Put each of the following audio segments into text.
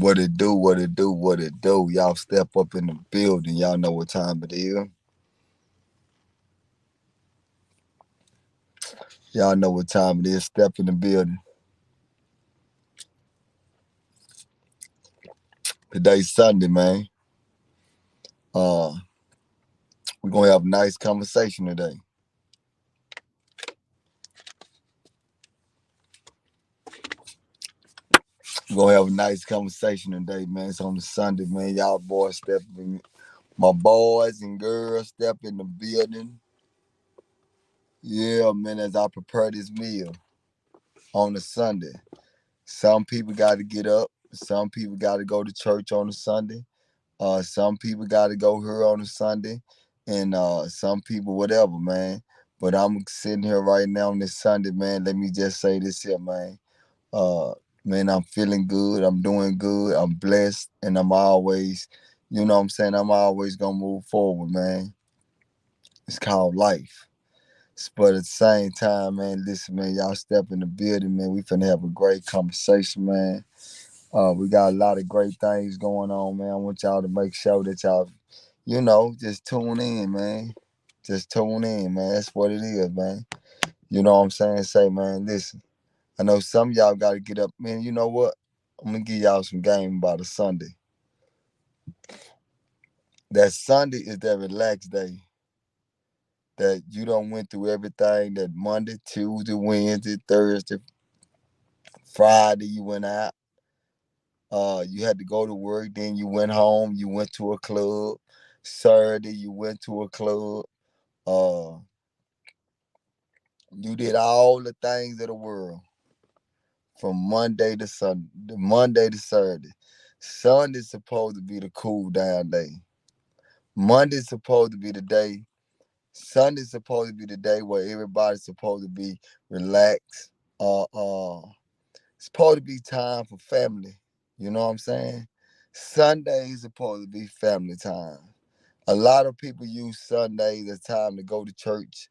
What it do, what it do, what it do. Y'all step up in the building. Y'all know what time it is. Y'all know what time it is. Step in the building. Today's Sunday, man. Uh, we're gonna have a nice conversation today. We're gonna have a nice conversation today, man. It's on the Sunday, man. Y'all boys step in. My boys and girls step in the building. Yeah, man, as I prepare this meal on the Sunday. Some people got to get up. Some people got to go to church on a Sunday. Some people got to go here on a Sunday, and some people whatever, man. But I'm sitting here right now on this Sunday, man. Let me just say this here, man. Uh, man, I'm feeling good. I'm doing good. I'm blessed, and I'm always, you know what I'm saying. I'm always gonna move forward, man. It's called life. But at the same time, man, listen, man, y'all step in the building, man. We finna have a great conversation, man. We got a lot of great things going on, man. I want y'all to make sure that y'all, just tune in, man. Just tune in, man. That's what it is, man. You know what I'm saying? Say, man, listen. I know some of y'all got to get up. Man, you know what? I'm going to give y'all some game about a Sunday. That Sunday is that relaxed day. That you don't went through everything. That Monday, Tuesday, Wednesday, Thursday, Friday, you went out. You had to go to work, then you went home, you went to a club. Saturday, you went to a club. Uh, you did all the things of the world from Monday to Sunday, Monday to Saturday. Sunday's supposed to be the cool down day. Monday's supposed to be the day. Sunday's supposed to be the day where everybody's supposed to be relaxed. It's supposed to be time for family. You know what I'm saying? Sunday is supposed to be family time. A lot of people use Sundays as time to go to church,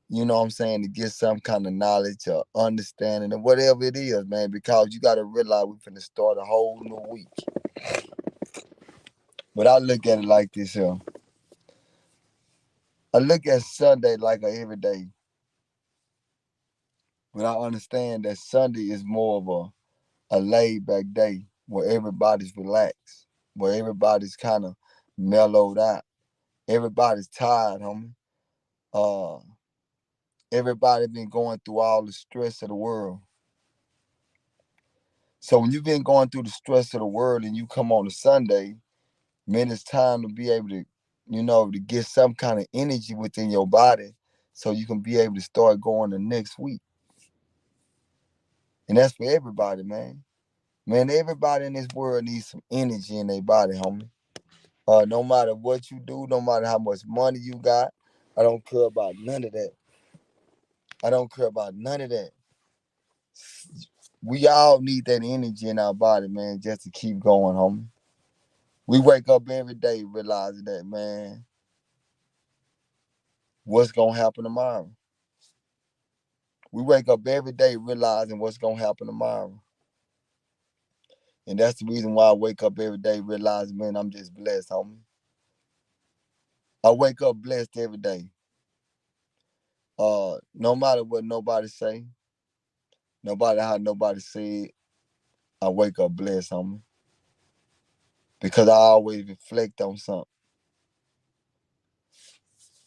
you know what I'm saying, to get some kind of knowledge or understanding or whatever it is, man, because you got to realize we're finna start a whole new week. But I look at it like this here. I look at Sunday like a everyday, but I understand that Sunday is more of a laid back day where everybody's relaxed, where everybody's kind of mellowed out. Everybody's tired, homie. Uh, Everybody been going through all the stress of the world. So when you've been going through the stress of the world and you come on a Sunday, man, it's time to be able to, to get some kind of energy within your body so you can be able to start going the next week. And that's for everybody, man. Man, everybody in this world needs some energy in their body, homie. No matter what you do, no matter how much money you got, I don't care about none of that. I don't care about none of that. We all need that energy in our body, man, just to keep going, homie. We wake up every day realizing that, man, what's gonna happen tomorrow? We wake up every day realizing what's gonna happen tomorrow. And that's the reason why I wake up every day realizing, man, I'm just blessed, homie. I wake up blessed every day. No matter what nobody say, no matter how nobody say it, I wake up blessed, homie. Because I always reflect on something.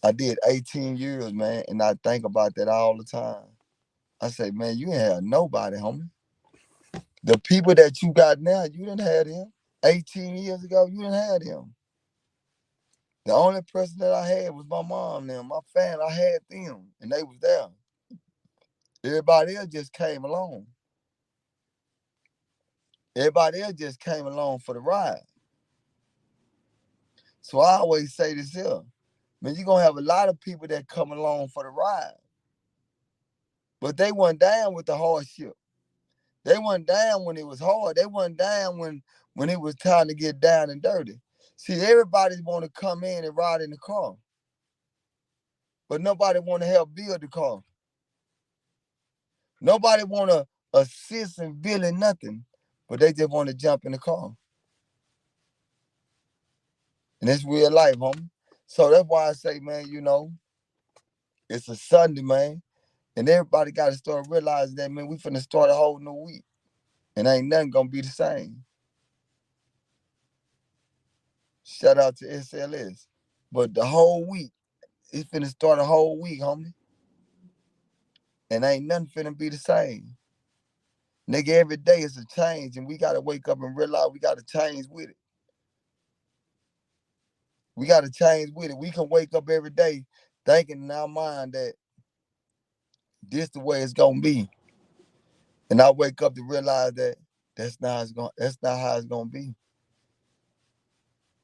I did 18 years, man, and I think about that all the time. I say, man, you ain't have nobody, homie. The people that you got now, you didn't have them. 18 years ago, you didn't have them. The only person that I had was my mom and my family. I had them, and they was there. Everybody else just came along. Everybody else just came along for the ride. So I always say this here, man, you're gonna have a lot of people that come along for the ride. But they weren't down with the hardship. They weren't down when it was hard. They weren't down when it was time to get down and dirty. See, everybody want to come in and ride in the car, but nobody want to help build the car. Nobody want to assist in building nothing, but they just want to jump in the car. And it's real life, homie. So that's why I say, man, it's a Sunday, man. And everybody got to start realizing that, man, we finna start a whole new week. And ain't nothing gonna be the same. Shout out to SLS. But the whole week, it's finna start a whole week, homie. And ain't nothing finna be the same. Nigga, every day is a change, and we gotta wake up and realize we gotta change with it. We gotta change with it. We can wake up every day thinking in our mind that this the way it's gonna be. And I wake up to realize that that's not how it's gonna be.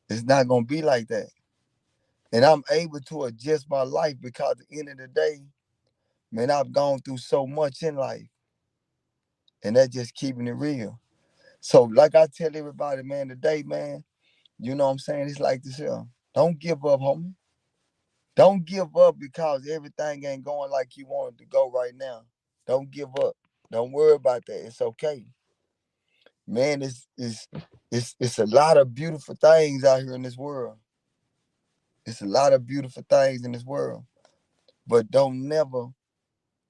It's not gonna be like that. And I'm able to adjust my life because at the end of the day, man, I've gone through so much in life. And that's just keeping it real. So like I tell everybody, man, today, man, you know what I'm saying? It's like this here. Don't give up, homie. Don't give up because everything ain't going like you want it to go right now. Don't give up. Don't worry about that. It's okay. Man, it's a lot of beautiful things out here in this world. It's a lot of beautiful things in this world. But don't never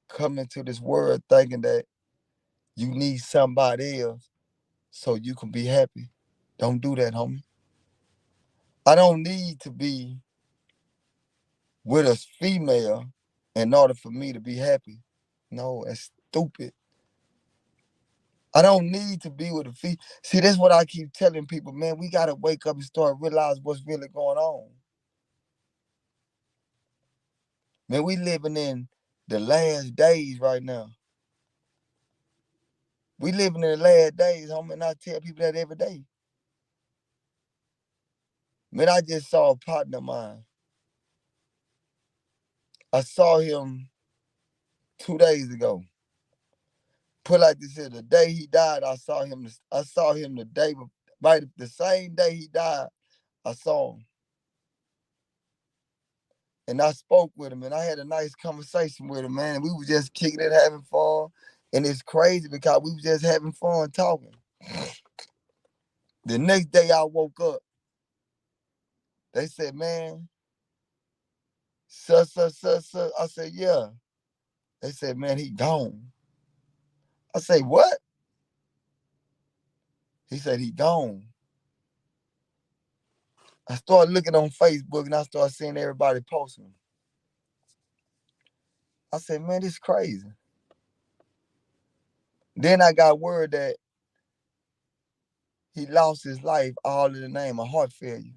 come into this world thinking that you need somebody else so you can be happy. Don't do that, homie. I don't need to be with a female in order for me to be happy. No, that's stupid. I don't need to be with a female. See, that's what I keep telling people, man. We gotta wake up and start realizing what's really going on. Man, we living in the last days right now. We living in the last days, homie, and I tell people that every day. Man, I just saw a partner of mine. I saw him 2 days ago. Put like this here, the day he died, I saw him. I saw him the day, right, the same day he died. I saw him, and I spoke with him, and I had a nice conversation with him, man. And we was just kicking it, having fun, and it's crazy because we was just having fun talking. The next day I woke up, they said, "Man, such." I said, "Yeah." They said, "Man, he gone." I say, "What?" He said, "He gone." I started looking on Facebook and I started seeing everybody posting. I said, "Man, this is crazy." Then I got word that he lost his life all in the name of heart failure.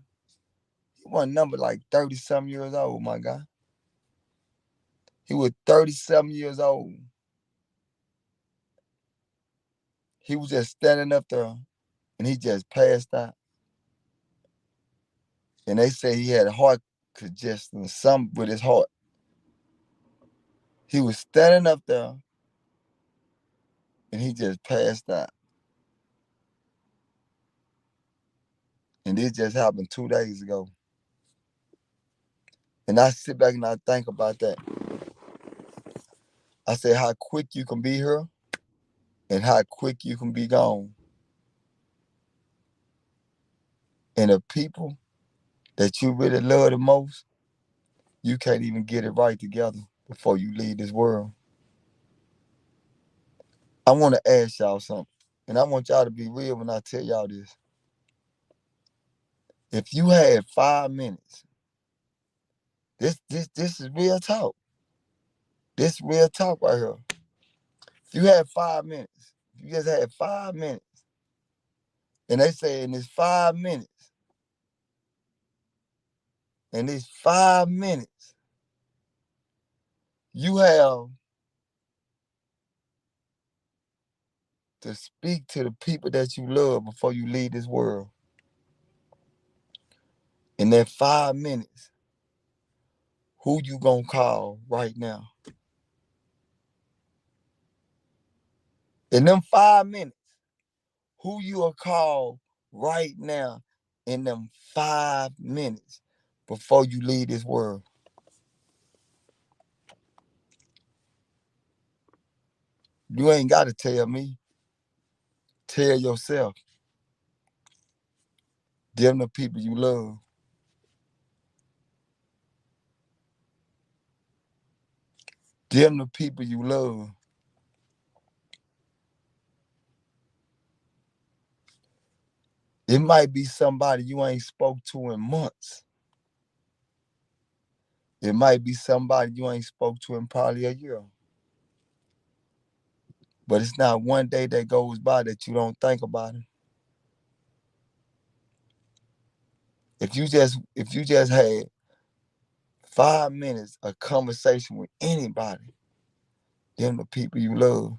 He wasn't number like 30 some years old, my guy. He was 30 some years old. He was just standing up there and he just passed out. And they say he had heart congestion, something with his heart. He was standing up there and he just passed out. And this just happened 2 days ago. And I sit back and I think about that. I say how quick you can be here and how quick you can be gone. And the people that you really love the most, you can't even get it right together before you leave this world. I want to ask y'all something, and I want y'all to be real when I tell y'all this. If you had 5 minutes, this is real talk. This real talk right here. If you had 5 minutes, if you just had 5 minutes, and they say in these 5 minutes, you have to speak to the people that you love before you leave this world. In that 5 minutes, who you gonna call right now? In them 5 minutes, who you will call right now in them 5 minutes before you leave this world? You ain't gotta tell me. Tell yourself. Them the people you love. Them the people you love. It might be somebody you ain't spoke to in months. It might be somebody you ain't spoke to in probably a year. But it's not one day that goes by that you don't think about it. If you just had 5 minutes of conversation with anybody, them the people you love.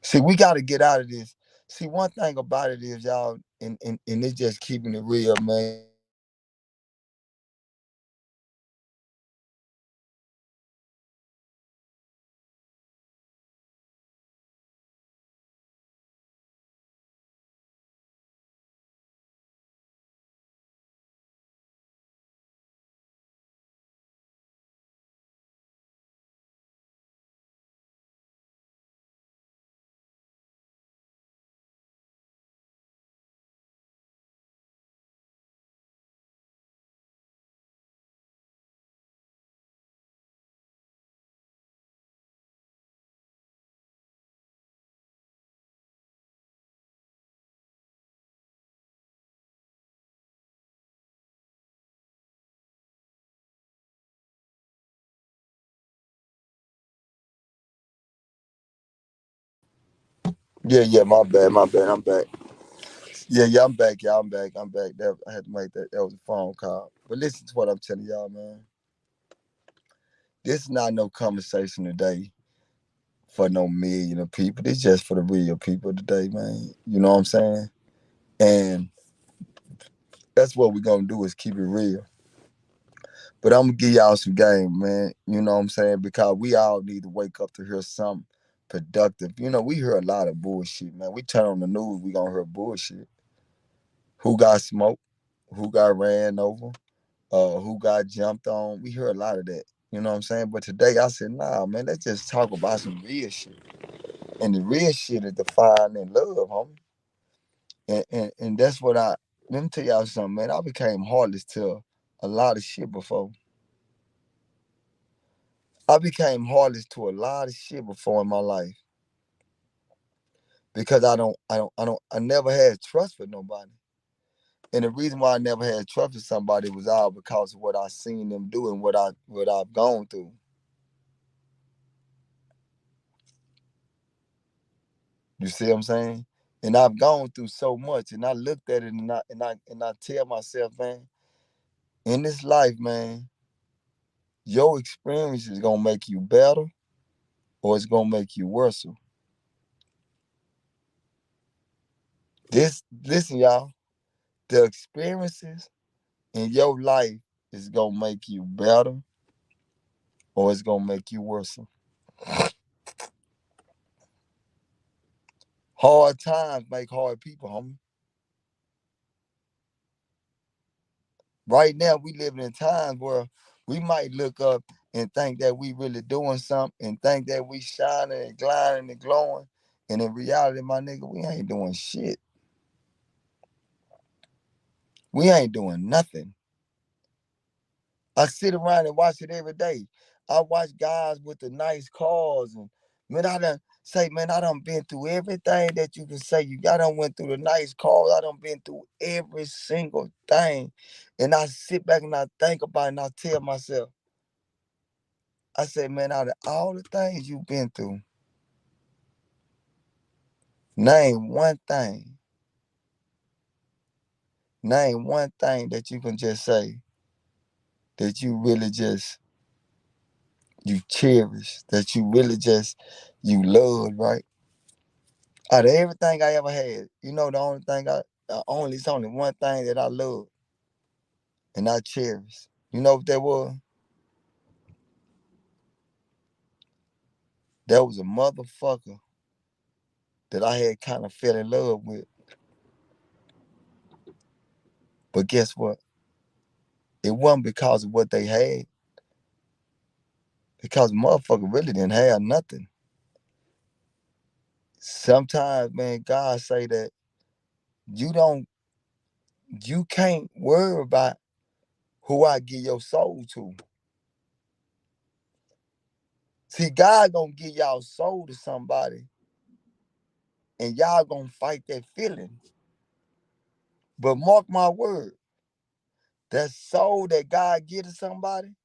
See, we gotta get out of this. See, one thing about it is, y'all, and it's just keeping it real, man. Yeah, yeah, my bad, I'm back. Yeah, yeah, I'm back, y'all, I'm back. I had to make that. That was a phone call. But listen to what I'm telling y'all, man. This is not no conversation today for no million of people. This just for the real people today, man. You know what I'm saying? And that's what we're gonna do is keep it real. But I'm gonna give y'all some game, man. You know what I'm saying? Because we all need to wake up to hear something productive. You know, we hear a lot of bullshit, man. We turn on the news, we gonna hear bullshit. Who got smoked? Who got ran over? Who got jumped on? We hear a lot of that. You know what I'm saying? But today I said, nah, man, let's just talk about some real shit. And the real shit is defined in love, homie. And that's what let me tell y'all something, man. I became heartless to a lot of shit before. I became heartless to a lot of shit before in my life because I never had trust for nobody. And the reason why I never had trust for somebody was all because of what I seen them do and what I've gone through. You see what I'm saying? And I've gone through so much, and I looked at it, and I tell myself, man, in this life, man, your experience is gonna make you better, or it's gonna make you worse. Listen, y'all, the experiences in your life is gonna make you better, or it's gonna make you worse. Hard times make hard people, homie. Right now, we living in times where we might look up and think that we really doing something and think that we shining and gliding and glowing. And in reality, my nigga, we ain't doing shit. We ain't doing nothing. I sit around and watch it every day. I watch guys with the nice cars and man, I done been through everything that you can say. I done went through the nice cars. I done been through every single thing. And I sit back and I think about it and I tell myself, I say, man, out of all the things you've been through, name one thing, name one thing that you can just say that you really just you cherish, that you really just you love, right? Out of everything I ever had, the only thing it's only one thing that I love and I cherish. You know what that was? That was a motherfucker that I had kind of fell in love with. But guess what? It wasn't because of what they had, because motherfucker really didn't have nothing. Sometimes, man, God say that you don't, you can't worry about who I give your soul to. See, God gonna give y'all soul to somebody, and y'all gonna fight that feeling. But mark my word, that soul that God give to somebody,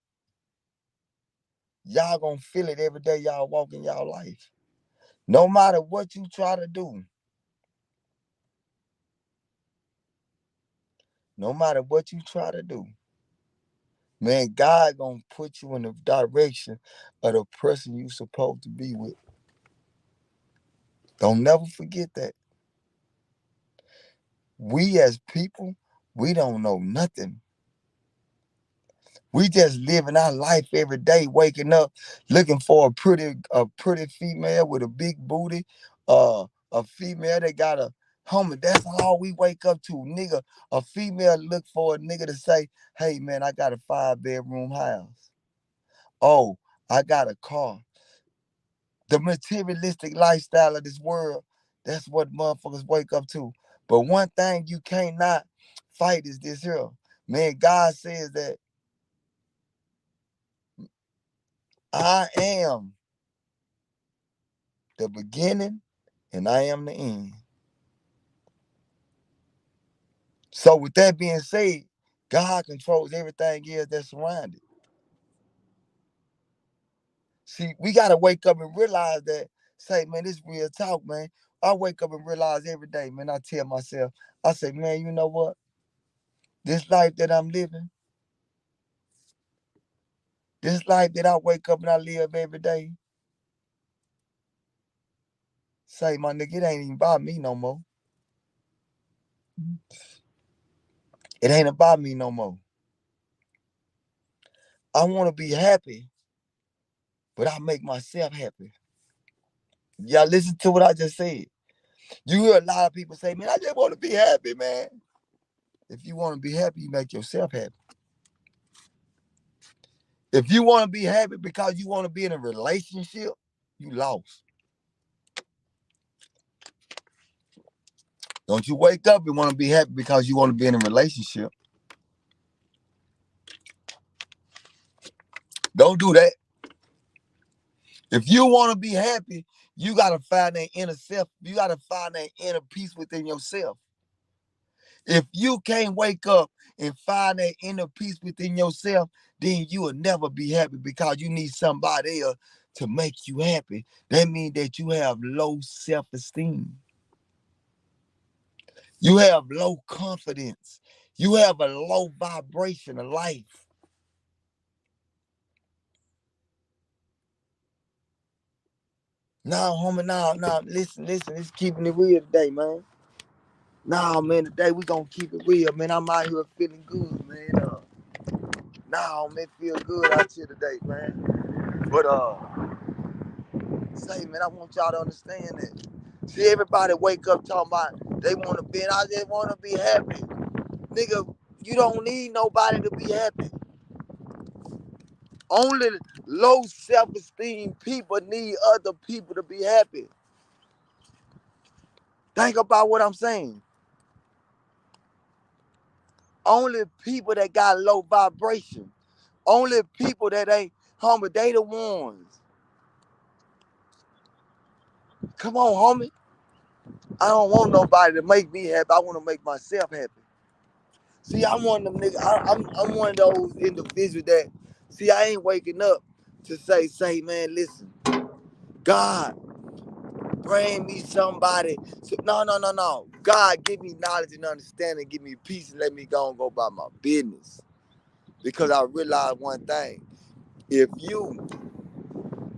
y'all gonna feel it every day y'all walk in y'all life. No matter what you try to do, no matter what you try to do, man, God gonna put you in the direction of the person you supposed to be with. Don't never forget that. We as people, we don't know nothing. We just living our life every day, waking up, looking for a pretty female with a big booty, a female that got a homie. That's all we wake up to, nigga. A female look for a nigga to say, "Hey man, I got a 5-bedroom house. Oh, I got a car." The materialistic lifestyle of this world, that's what motherfuckers wake up to. But one thing you can't not fight is this here. Man, God says that I am the beginning and I am the end. So with that being said, God controls everything else that's surrounded. See, we gotta wake up and realize that, say, man, this real talk, man. I wake up and realize every day, man, I tell myself, I say, man, you know what? This life that I'm living, this life that I wake up and I live every day, say, my nigga, it ain't even about me no more. It ain't about me no more. I wanna be happy, but I make myself happy. Y'all listen to what I just said. You hear a lot of people say, man, I just want to be happy, man. If you want to be happy, you make yourself happy. If you want to be happy because you want to be in a relationship, you lost. Don't you wake up and want to be happy because you want to be in a relationship. Don't do that. If you want to be happy, you got to find that inner self. You got to find that inner peace within yourself. If you can't wake up and find that inner peace within yourself, then you will never be happy because you need somebody else to make you happy. That means that you have low self-esteem. You have low confidence. You have a low vibration of life. No, homie, no, listen, it's keeping it real today, man. Nah, man, today we gonna keep it real, man. I'm out here feeling good, man. Nah, man, feel good out here today, man. But say, man, I want y'all to understand that. See, everybody wake up talking about they want to be, and I just want to be happy. Nigga, you don't need nobody to be happy. Only low self-esteem people need other people to be happy. Think about what I'm saying. Only people that got low vibration. Only people that ain't humble, they the ones. Come on, homie. I don't want nobody to make me happy. I want to make myself happy. See, I'm one of them niggas. I'm one of those individuals that, see, I ain't waking up to say, man, listen, God, bring me somebody. So, no. God, give me knowledge and understanding, give me peace, and let me go and go about my business. Because I realize one thing. If you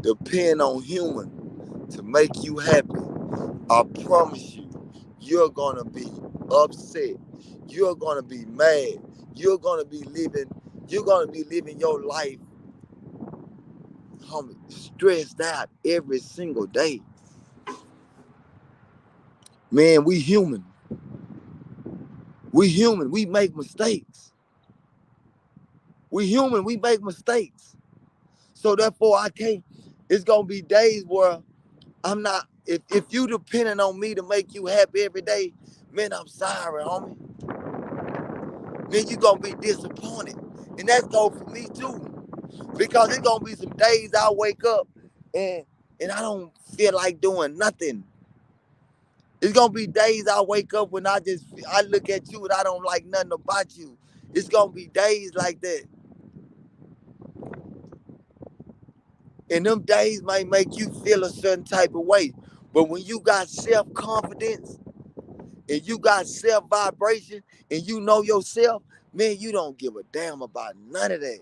depend on human to make you happy, I promise you, you're gonna be upset. You're gonna be mad. You're gonna be living your life, homie, stressed out every single day. Man, we human. We human. We make mistakes. We human. We make mistakes. So therefore, I can't. It's gonna be days where I'm not. If you depending on me to make you happy every day, man, I'm sorry, homie. Man, you gonna be disappointed, and that's go for me too. Because it's gonna be some days I wake up. and I don't feel like doing nothing. It's gonna be days I wake up when I look at you and I don't like nothing about you. It's gonna be days like that. And them days might make you feel a certain type of way. But when you got self-confidence and you got self-vibration and you know yourself, man, you don't give a damn about none of that.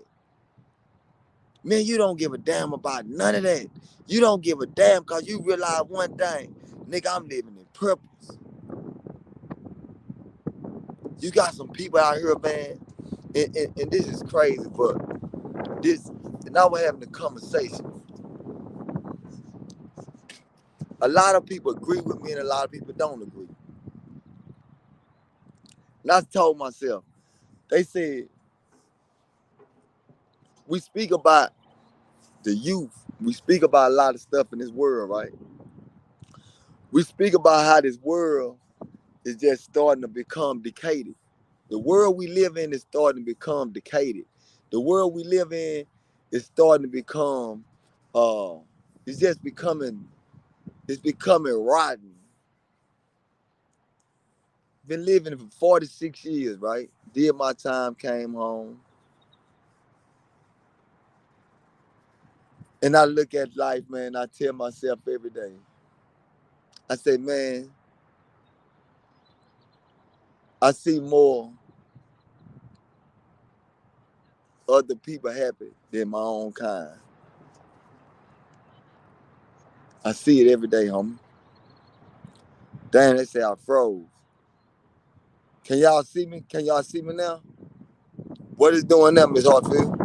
Man, you don't give a damn about none of that. You don't give a damn because you realize one thing. Nigga, I'm living in purpose. You got some people out here, man, and this is crazy, but now we're having a conversation. A lot of people agree with me and a lot of people don't agree. And I told myself, they said, we speak about the youth. We speak about a lot of stuff in this world, right? We speak about how this world is just starting to become decayed. The world we live in is starting to become decayed. The world we live in is starting to become, uh, it's just becoming, it's becoming rotten. Been living for 46 years, right? Did my time, came home. And I look at life, man, I tell myself every day, I say, man, I see more other people happy than my own kind. I see it every day, homie. Damn, they say I froze. Can y'all see me? Can y'all see me now? What is doing now, Miss Hartfield?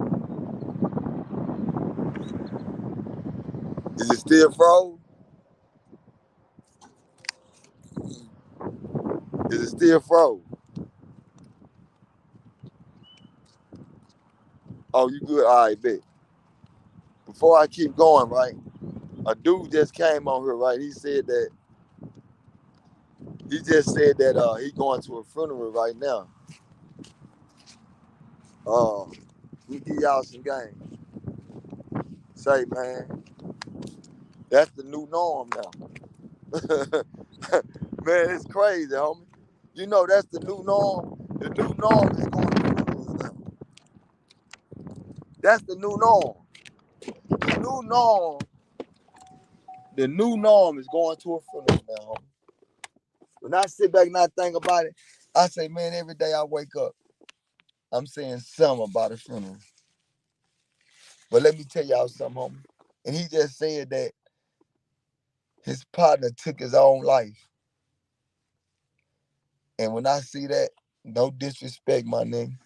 Is it still froze? Is it still froze? Oh, you good? All right, bet. Before I keep going, right? A dude just came on here, right? He just said that he going to a funeral right now. Let me give y'all some game. Say, man, that's the new norm now. Man, it's crazy, homie. You know that's the new norm. The new norm is going to funerals now. That's the new norm. The new norm. The new norm is going to a funeral now, homie. When I sit back and I think about it, I say, man, every day I wake up, I'm saying something about a funeral. But let me tell y'all something, homie. And he just said that his partner took his own life. And when I see that, no disrespect, my nigga,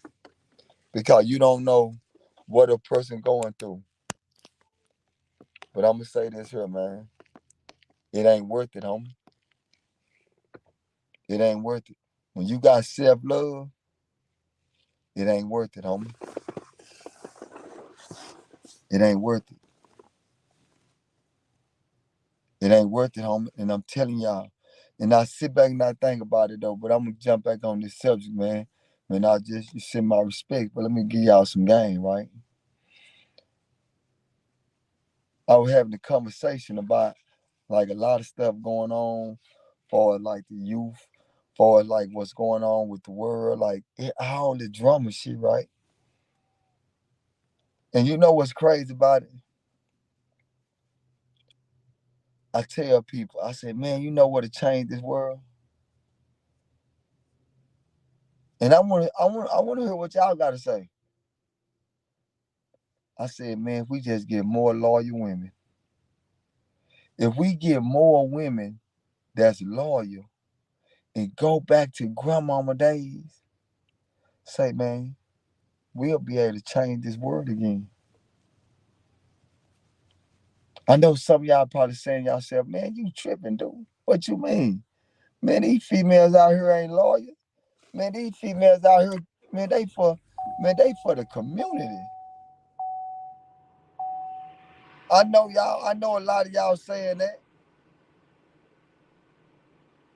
because you don't know what a person going through. But I'm gonna say this here, man. It ain't worth it, homie. It ain't worth it. When you got self-love, it ain't worth it, homie. It ain't worth it. It ain't worth it, homie. And I'm telling y'all. And I sit back and I think about it though, but I'm gonna jump back on this subject, man. Man, I just you send my respect, but let me give y'all some game, right? I was having a conversation about like a lot of stuff going on for like the youth, for like what's going on with the world, like all the drama shit, right? And you know what's crazy about it? I tell people, I say, man, you know what to change this world? And I wanna hear what y'all gotta say. I said, man, if we just get more loyal women, if we get more women that's loyal and go back to grandmama days, say, man, we'll be able to change this world again. I know some of y'all probably saying to yourself, man, you tripping, dude. What you mean? Man, these females out here ain't loyal. Man, these females out here, man, they for the community. I know a lot of y'all saying that.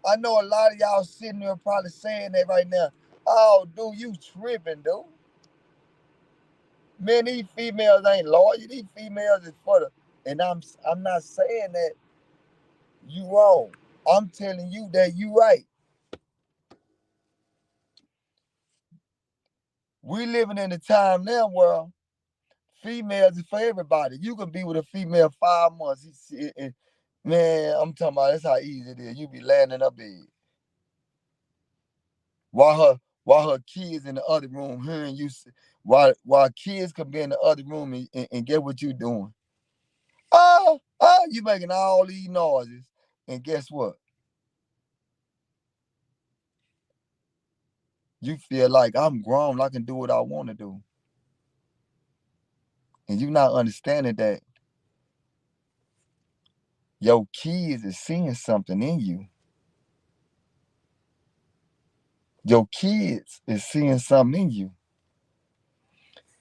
I know a lot of y'all sitting there probably saying that right now. Oh, dude, you tripping, dude. Man, these females ain't loyal. These females is for the And I'm not saying that you wrong. I'm telling you that you right. We living in a time now where females is for everybody. You can be with a female 5 months. Man, I'm talking about that's how easy it is. You be laying in her bed while her kids in the other room hearing you. While kids can be in the other room and get what you doing. You making all these noises, and guess what? You feel like I'm grown, I can do what I want to do, and you not understanding that your kids is seeing something in you. Your kids is seeing something in you.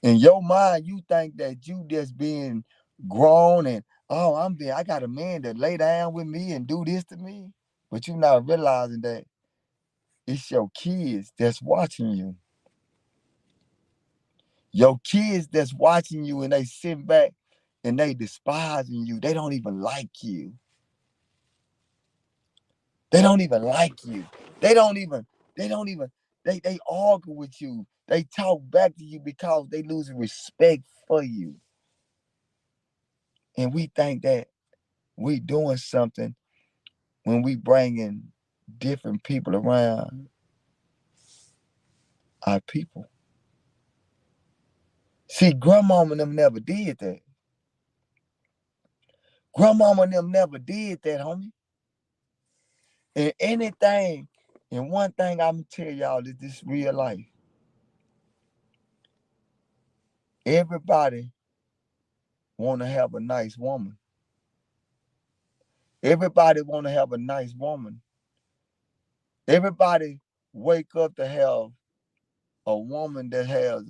In your mind, you think that you just being grown and I got a man that lay down with me and do this to me. But you not realizing that it's your kids that's watching you. Your kids that's watching you and they sitting back and they despising you. They don't even like you. They don't even like you. They don't even, they don't even, they argue with you. They talk back to you because they losing respect for you. And we think that we doing something when we bringing different people around our people. See, grandmama and them never did that. Grandmama and them never did that, homie. And anything, and one thing I'm gonna tell y'all is this real life. Everybody wanna have a nice woman. Everybody wanna have a nice woman. Everybody wake up to have a woman that has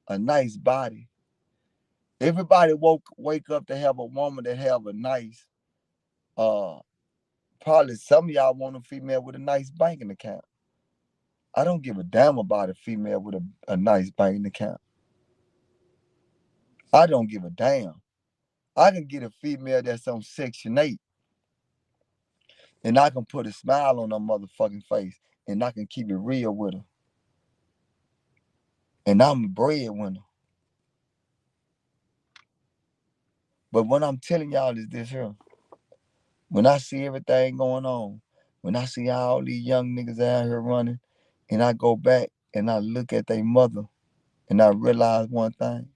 a nice body. Everybody wake up to have a woman that have a nice uh probably some of y'all want a female with a nice banking account. I don't give a damn about a female with a nice banking account. I don't give a damn. I can get a female that's on Section 8 and I can put a smile on her motherfucking face and I can keep it real with her. And I'm a breadwinner. But what I'm telling y'all is this here. When I see everything going on, when I see all these young niggas out here running, and I go back and I look at their mother and I realize one thing.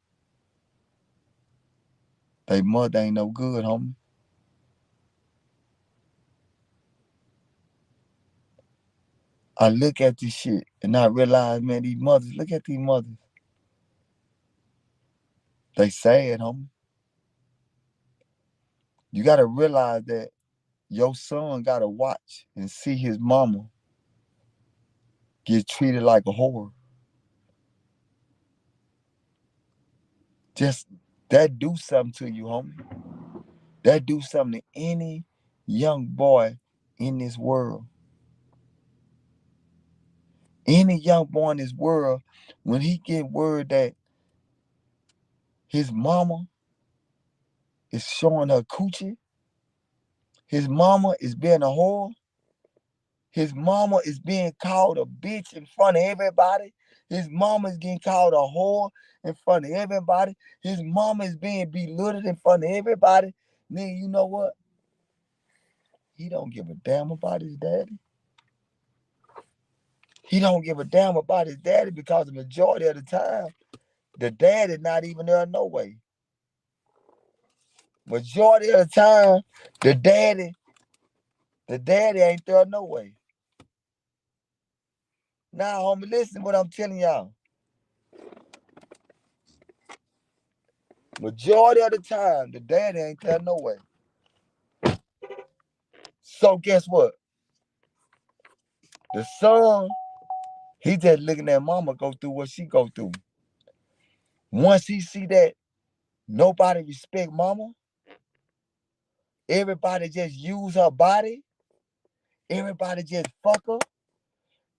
Their mother ain't no good, homie. I look at this shit and I realize, man, these mothers, look at these mothers. They sad, homie. You gotta realize that your son gotta watch and see his mama get treated like a whore. Just that do something to you, homie. That do something to any young boy in this world. Any young boy in this world, when he get word that his mama is showing her coochie, his mama is being a whore, his mama is being called a bitch in front of everybody. His mama is getting called a whore in front of everybody. His mama is being belittled in front of everybody. Then you know what? He don't give a damn about his daddy. He don't give a damn about his daddy because the majority of the time, the daddy not even there no way. Majority of the time, the daddy ain't there no way. Now, homie, listen to what I'm telling y'all. Majority of the time, the daddy ain't there no way. So guess what? The son, he just looking at mama go through what she go through. Once he see that nobody respect mama, everybody just use her body, everybody just fuck her,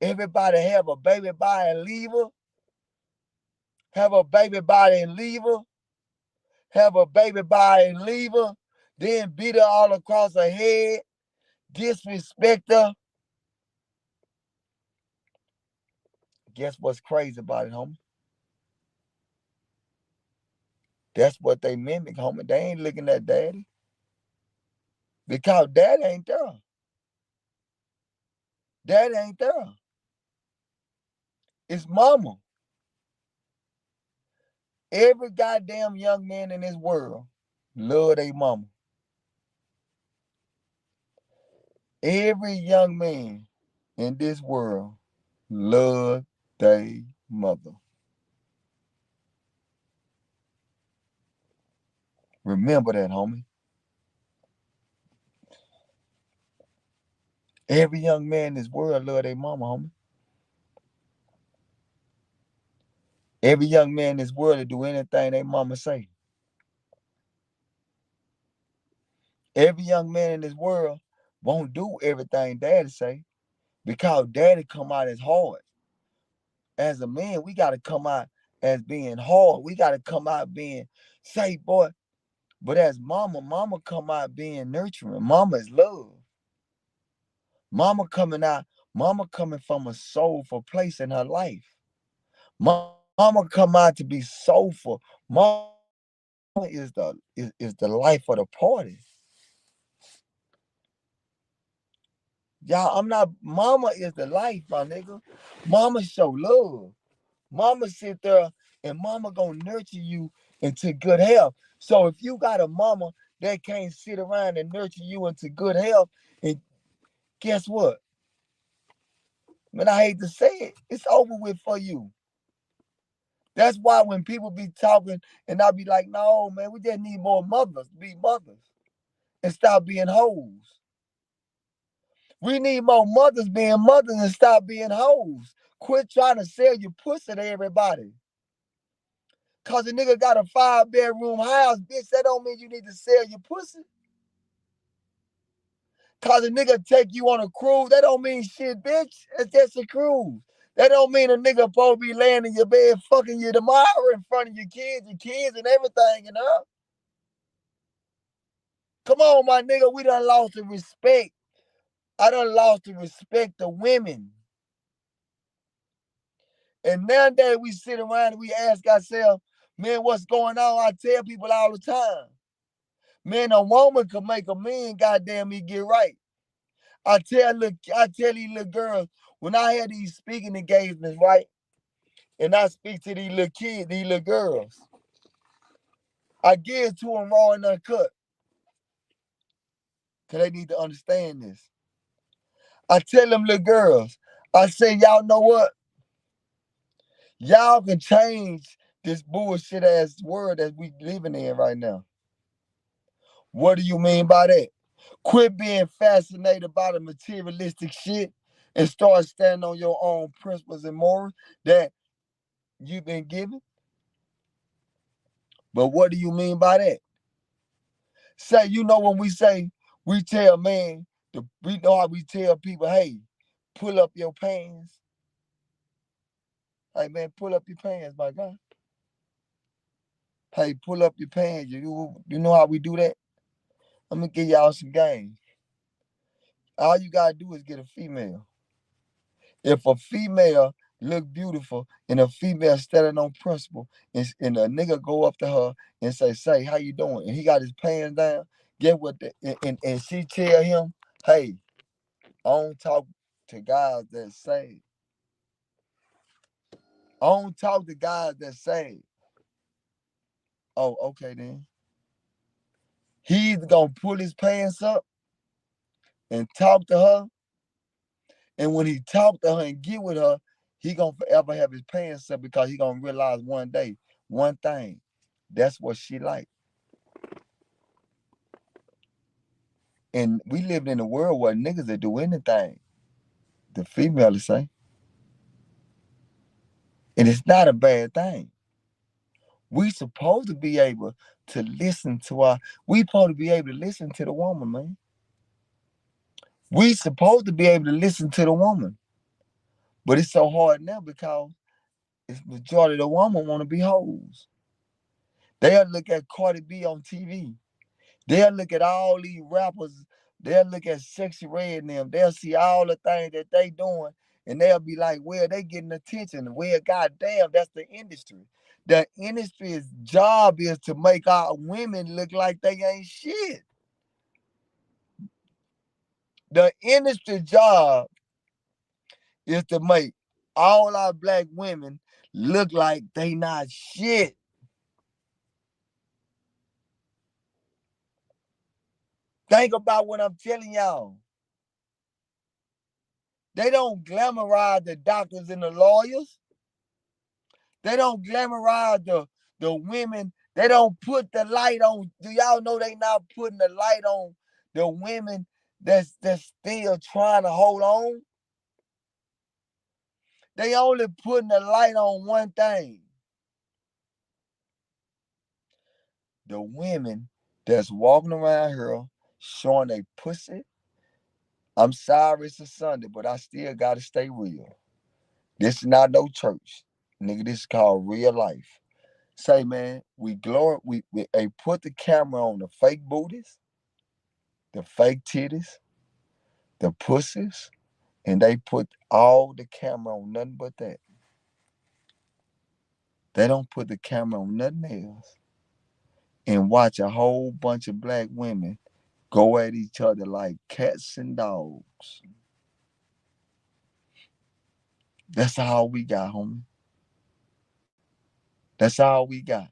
everybody have a baby body and leave her, have a baby body and leave her, have a baby by and leave her, then beat her all across her head, disrespect her. Guess what's crazy about it, homie? That's what they mimic, homie. They ain't looking at daddy because daddy ain't there. Daddy ain't there. It's mama. Every goddamn young man in this world love their mama. Every young man in this world love their mother. Remember that, homie. Every young man in this world love their mama, homie. Every young man in this world will do anything their mama say. Every young man in this world won't do everything daddy say because daddy come out as hard. As a man, we gotta come out as being hard. We gotta come out being say, boy. But as mama come out being nurturing. Mama is love. Mama coming out, mama coming from a soulful place in her life. Mama come out to be soulful. Mama is the life of the party. Y'all, I'm not, mama is the life, my nigga. Mama show love. Mama sit there and mama gonna nurture you into good health. So if you got a mama that can't sit around and nurture you into good health, and guess what? Man, I hate to say it, it's over with for you. That's why when people be talking and I be like, no, man, we just need more mothers to be mothers and stop being hoes. We need more mothers being mothers and stop being hoes. Quit trying to sell your pussy to everybody. Cause a nigga got a 5-bedroom house, bitch, that don't mean you need to sell your pussy. Cause a nigga take you on a cruise, that don't mean shit, bitch. It's just a cruise. That don't mean a nigga supposed to be laying in your bed fucking you tomorrow in front of your kids and everything, you know? Come on, my nigga, we done lost the respect. I done lost the respect of women. And nowadays we sit around and we ask ourselves, man, what's going on? I tell people all the time, man, a woman can make a man goddamn me get right. I tell these little girls, when I had these speaking engagements, right? And I speak to these little kids, these little girls, I give it to them raw and uncut. Cause they need to understand this. I tell them little girls, I say, y'all know what? Y'all can change this bullshit ass world that we living in right now. What do you mean by that? Quit being fascinated by the materialistic shit and start standing on your own principles and morals that you've been given. But what do you mean by that? Say, you know, when we tell man, we know how we tell people, hey, pull up your pants. Hey man, pull up your pants, my guy. Hey, pull up your pants. You know how we do that? I'm gonna give y'all some game. All you gotta do is get a female. If a female look beautiful and a female standing on principle and a nigga go up to her and say, how you doing? And he got his pants down, get what and she tell him, hey, I don't talk to guys that say. I don't talk to guys that say, oh, okay then. He's gonna pull his pants up and talk to her. And when he talk to her and get with her, he gonna forever have his pants up because he gonna realize one day, one thing, that's what she like. And we live in a world where niggas that do anything, the female is say. And it's not a bad thing. We supposed to be able to listen to we supposed to be able to listen to the woman, man. We supposed to be able to listen to the woman. But it's so hard now because it's majority of the woman want to be hoes. They'll look at Cardi B on TV. They'll look at all these rappers. They'll look at Sexy Red and them. They'll see all the things that they doing, and they'll be like, "Well, they getting attention. Well, goddamn, that's the industry. The industry's job is to make our women look like they ain't shit. The industry job is to make all our black women look like they not shit. Think about what I'm telling y'all. They don't glamorize the doctors and the lawyers. They don't glamorize the women. They don't put the light on. Do y'all know they not putting the light on the women that's still trying to hold on? They only putting the light on one thing. The women that's walking around here showing a pussy. I'm sorry it's a Sunday, but I still gotta stay real. This is not no church. Nigga, this is called real life. Say, man, we put the camera on the fake booties, the fake titties, the pussies, and they put all the camera on nothing but that. They don't put the camera on nothing else and watch a whole bunch of black women go at each other like cats and dogs. That's all we got, homie. That's all we got.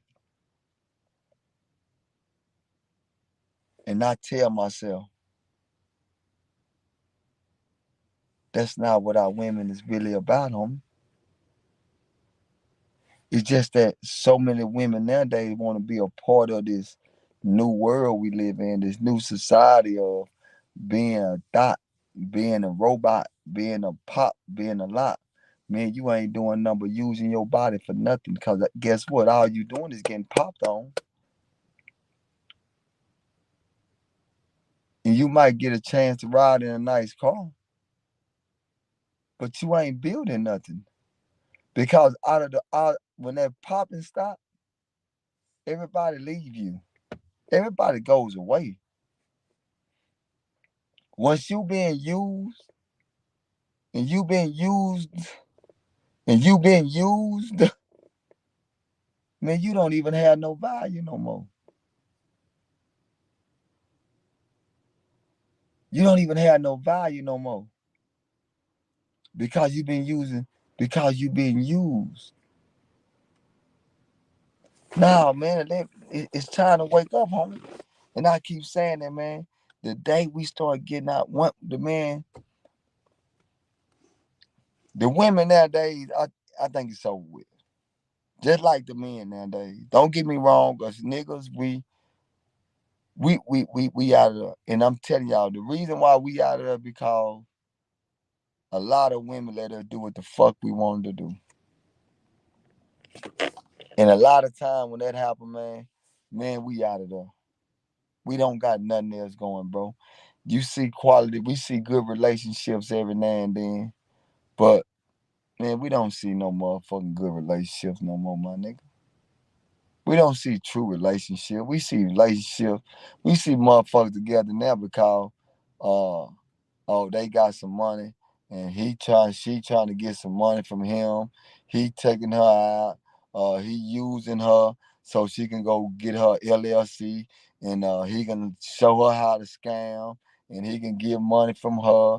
And I tell myself, that's not what our women is really about, homie. It's just that so many women nowadays want to be a part of this new world we live in, this new society of being a dot, being a robot, being a pop, being a lot. Man, you ain't doing nothing but using your body for nothing because guess what? All you doing is getting popped on. And you might get a chance to ride in a nice car, but you ain't building nothing. Because when that popping stop, everybody leave you. Everybody goes away. Once you being used and you been used and you been used, man, you don't even have no value no more. You don't even have no value no more because you've been using, because you've been used. Now, man, it's time to wake up, homie. And I keep saying that, man. The day we start getting out, the women nowadays, I think it's over with. Just like the men nowadays. Don't get me wrong, us niggas, we out of there. And I'm telling y'all, the reason why we out of there because a lot of women let us do what the fuck we wanted to do. And a lot of time when that happen, man, we out of there. We don't got nothing else going, bro. You see quality, we see good relationships every now and then, but man, we don't see no motherfucking good relationships no more, my nigga. We don't see true relationship. We see relationship. We see motherfuckers together now because uh oh, they got some money and she trying to get some money from him. He taking her out. He using her so she can go get her LLC and he can show her how to scam and he can get money from her.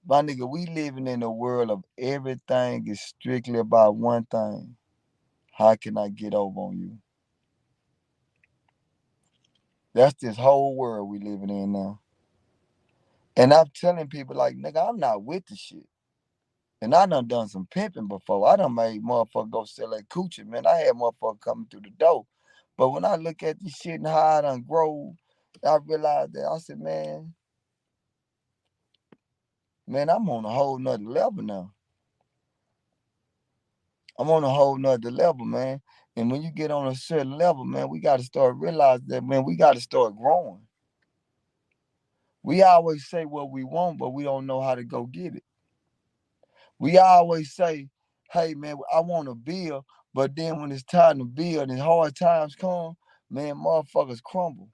My nigga, we living in a world of everything is strictly about one thing. How can I get over on you? That's this whole world we living in now. And I'm telling people like, nigga, I'm not with the shit. And I done some pimping before. I done made motherfucker go sell that coochie, man. I had motherfucker coming through the door. But when I look at this shit and how I done grow, I realized that I said, man, I'm on a whole nother level now. I'm on a whole nother level, man. And when you get on a certain level, man, we got to start realizing that, man, we got to start growing. We always say what we want, but we don't know how to go get it. We always say, hey, man, I want to build, but then when it's time to build and hard times come, Man, motherfuckers crumble.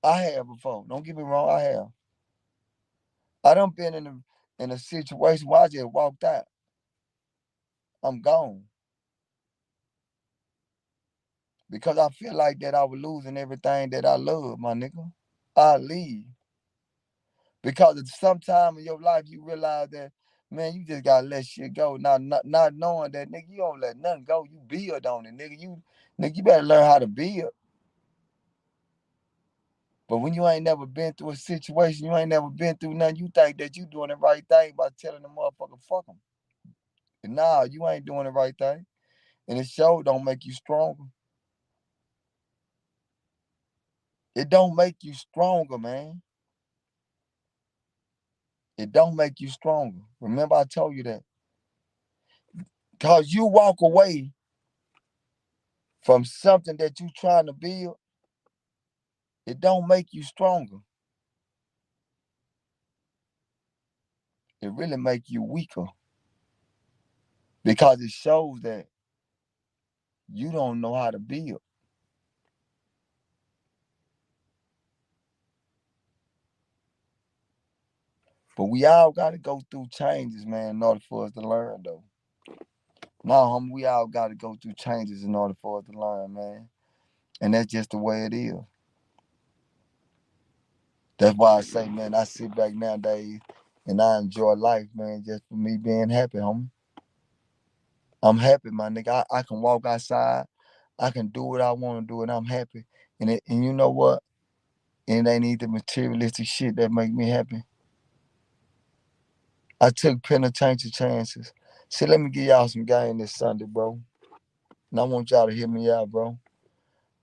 I have before. Don't get me wrong, I have. I done been in a situation where I just walked out. I'm gone. Because I feel like that I was losing everything that I love, my nigga. I leave. Because at some time in your life you realize that, man, you just gotta let shit go. Not knowing that, nigga, you don't let nothing go. You build on it, nigga. You better learn how to build. But when you ain't never been through a situation, you ain't never been through nothing, you think that you doing the right thing by telling the motherfucker fuck them. And nah, you ain't doing the right thing. And it sure don't make you stronger. It don't make you stronger, man. It don't make you stronger. Remember I told you that. Cause you walk away from something that you trying to build, it don't make you stronger. It really make you weaker. Because it shows that you don't know how to build. But we all gotta go through changes, man, in order for us to learn though. No, homie, we all gotta go through changes in order for us to learn, man. And that's just the way it is. That's why I say, man, I sit back nowadays and I enjoy life, man, just for me being happy, homie. I'm happy, my nigga. I can walk outside. I can do what I want to do, and I'm happy. And you know what? It ain't even materialistic shit that make me happy. I took penitentiary chances. See, let me give y'all some game this Sunday, bro. And I want y'all to hear me out, bro.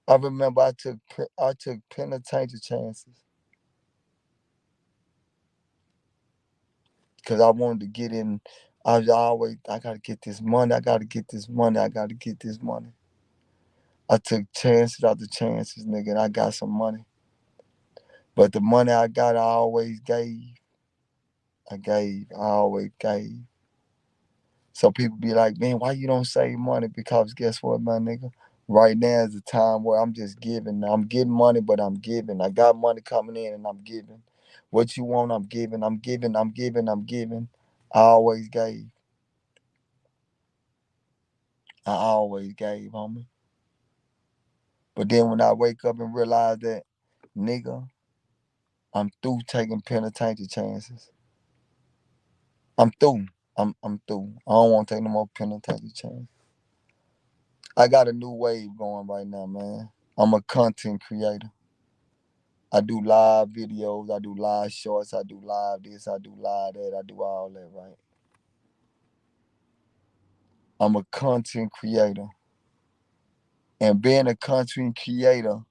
I remember I took penitentiary chances because I wanted to get in. I gotta get this money. I gotta get this money. I gotta get this money. I took chances after chances, nigga, and I got some money. But the money I got, I always gave. I always gave. So people be like, man, why you don't save money? Because guess what, my nigga? Right now is the time where I'm just giving. I'm getting money, but I'm giving. I got money coming in and I'm giving. What you want, I'm giving. I'm giving. I'm giving. I'm giving. I always gave. I always gave, homie. But then when I wake up and realize that, nigga, I'm through taking penitentiary chances. I'm through. I'm through. I don't want to take no more penitentiary chances. I got a new wave going right now, man. I'm a content creator. I do live videos, I do live shorts, I do live this, I do live that, I do all that, right? I'm a content creator. And being a content creator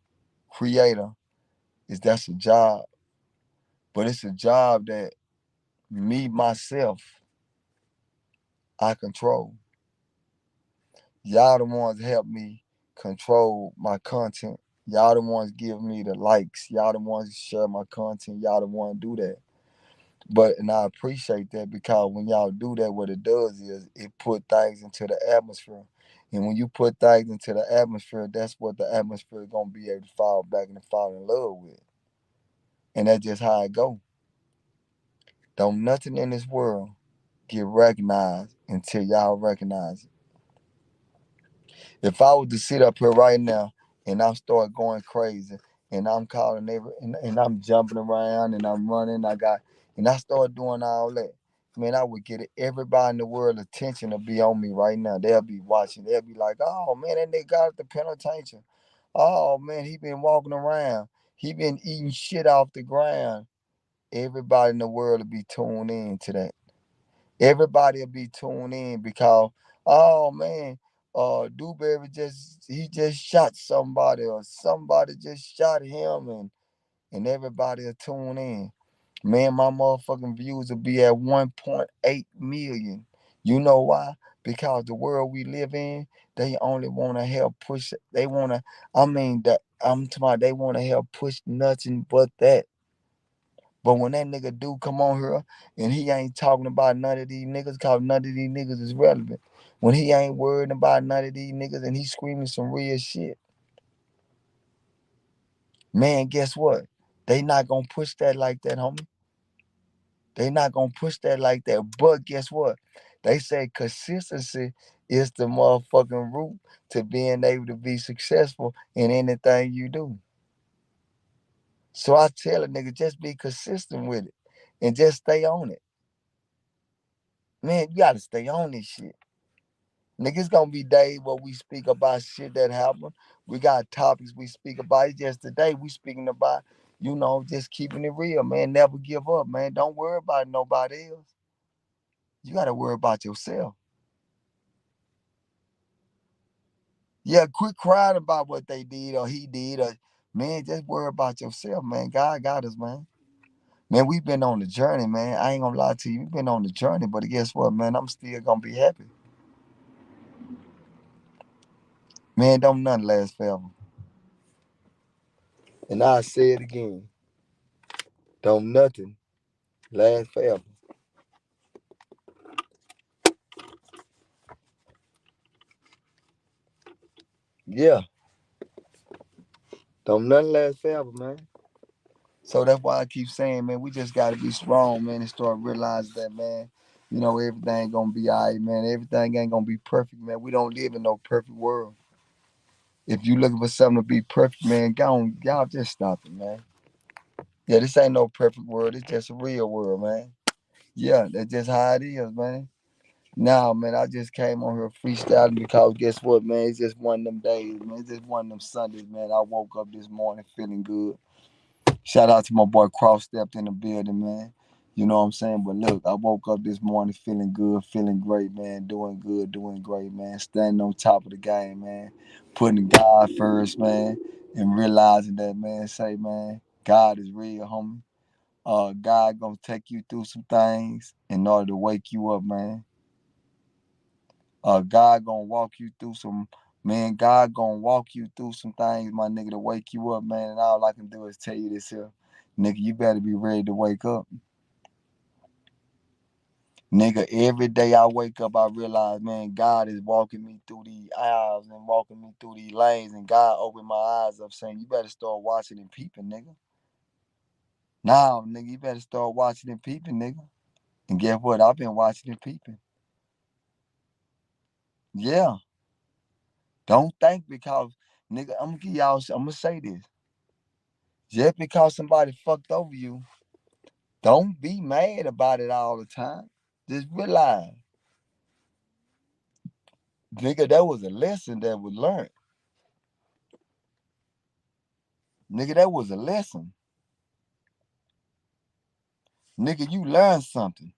is that's a job. But it's a job that me, myself, I control. Y'all the ones help me control my content. Y'all the ones give me the likes. Y'all the ones share my content. Y'all the ones do that. But and I appreciate that because when y'all do that, what it does is it put things into the atmosphere. And when you put things into the atmosphere, that's what the atmosphere is gonna be able to fall back and fall in love with. And that's just how it go. Don't nothing in this world get recognized until y'all recognize it. If I was to sit up here right now and I start going crazy and I'm calling and I'm jumping around and I'm running, and I start doing all that, man, I would get everybody in the world attention to be on me right now. They'll be watching. They'll be like, oh man, that nigga got the penitentiary. Oh man, he been walking around. He been eating shit off the ground. Everybody in the world will be tuned in to that. Everybody will be tuned in because, oh man, Dewberry just shot somebody or somebody just shot him and everybody will tune in. Man, my motherfucking views will be at 1.8 million. You know why? Because the world we live in, they only want to help push. They want to. I mean, that I'm talking about. They want to help push nothing but that. But when that nigga do come on here and he ain't talking about none of these niggas, cause none of these niggas is relevant. When he ain't worried about none of these niggas and he screaming some real shit. Man, guess what? They not gonna push that like that, homie. They not gonna push that like that. But guess what? They say consistency is the motherfucking root to being able to be successful in anything you do. So I tell a nigga, just be consistent with it and just stay on it. Man, you gotta stay on this shit. Niggas gonna be days where we speak about shit that happened. We got topics we speak about. It's just today we speaking about, just keeping it real, man. Never give up, man. Don't worry about nobody else. You gotta worry about yourself. Yeah, quit crying about what they did or he did, or man, just worry about yourself, man. God got us, man. Man, we've been on the journey, man. I ain't gonna lie to you. We've been on the journey, but guess what, man? I'm still gonna be happy. Man, don't nothing last forever. And I say it again. Don't nothing last forever. Yeah, don't nothing last forever, man. So that's why I keep saying, man, we just gotta be strong, man, and start realizing that, man, everything gonna be all right, man. Everything ain't gonna be perfect, man. We don't live in no perfect world. If you looking for something to be perfect, man, go on, y'all just stop it, man. Yeah, this ain't no perfect world. It's just a real world, man. Yeah, that's just how it is, man. Now, man, I just came on here freestyling because guess what, man? It's just one of them days, man. It's just one of them Sundays, man. I woke up this morning feeling good. Shout out to my boy Cross stepped in the building, man. You know what I'm saying? But look, I woke up this morning feeling good, feeling great, man. Doing good, doing great, man. Standing on top of the game, man. Putting God first, man. And realizing that, man, say, man, God is real, homie. God gonna take you through some things in order to wake you up, man. God gonna walk you through some, man. God gonna walk you through some things, my nigga, to wake you up, man. And all I can do is tell you this here, nigga. You better be ready to wake up, nigga. Every day I wake up, I realize, man, God is walking me through these aisles and walking me through these lanes, and God opened my eyes up, saying, "You better start watching and peeping, nigga." Now, nigga, you better start watching and peeping, nigga. And guess what? I've been watching and peeping. Yeah. Don't think because, nigga, I'm gonna give y'all. I'm gonna say this. Just because somebody fucked over you, don't be mad about it all the time. Just realize, nigga, that was a lesson that was learned. Nigga, that was a lesson. Nigga, you learned something.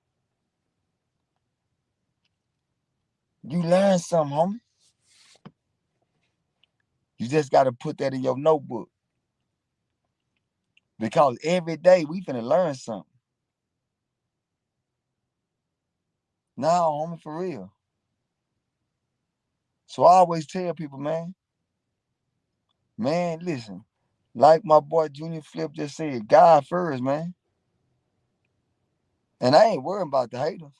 You learned something, homie. You just gotta put that in your notebook. Because every day we finna learn something. Nah, homie, for real. So I always tell people, man, listen. Like my boy Junior Flip just said, God first, man. And I ain't worrying about the haters.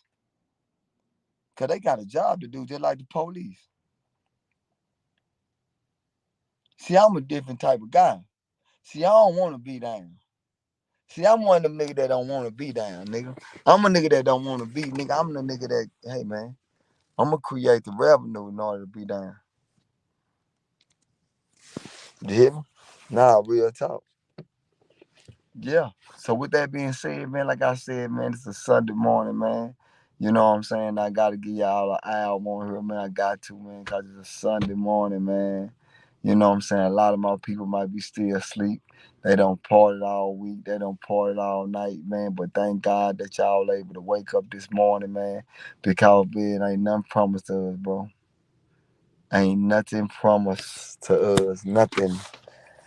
Cause they got a job to do just like the police. See, I'm a different type of guy. See, I don't want to be down. See, I'm one of them niggas that don't want to be down, nigga. I'm a nigga that don't want to be, nigga. I'm the nigga that, hey, man, I'm going to create the revenue in order to be down. You hear me? Nah, real talk. Yeah. So with that being said, man, like I said, man, it's a Sunday morning, man. You know what I'm saying? I got to give y'all an hour on here, man. I got to, man, because it's a Sunday morning, man. You know what I'm saying? A lot of my people might be still asleep. They don't party all week. They don't party all night, man. But thank God that y'all able to wake up this morning, man. Because, man, ain't nothing promised to us, bro. Ain't nothing promised to us. Nothing.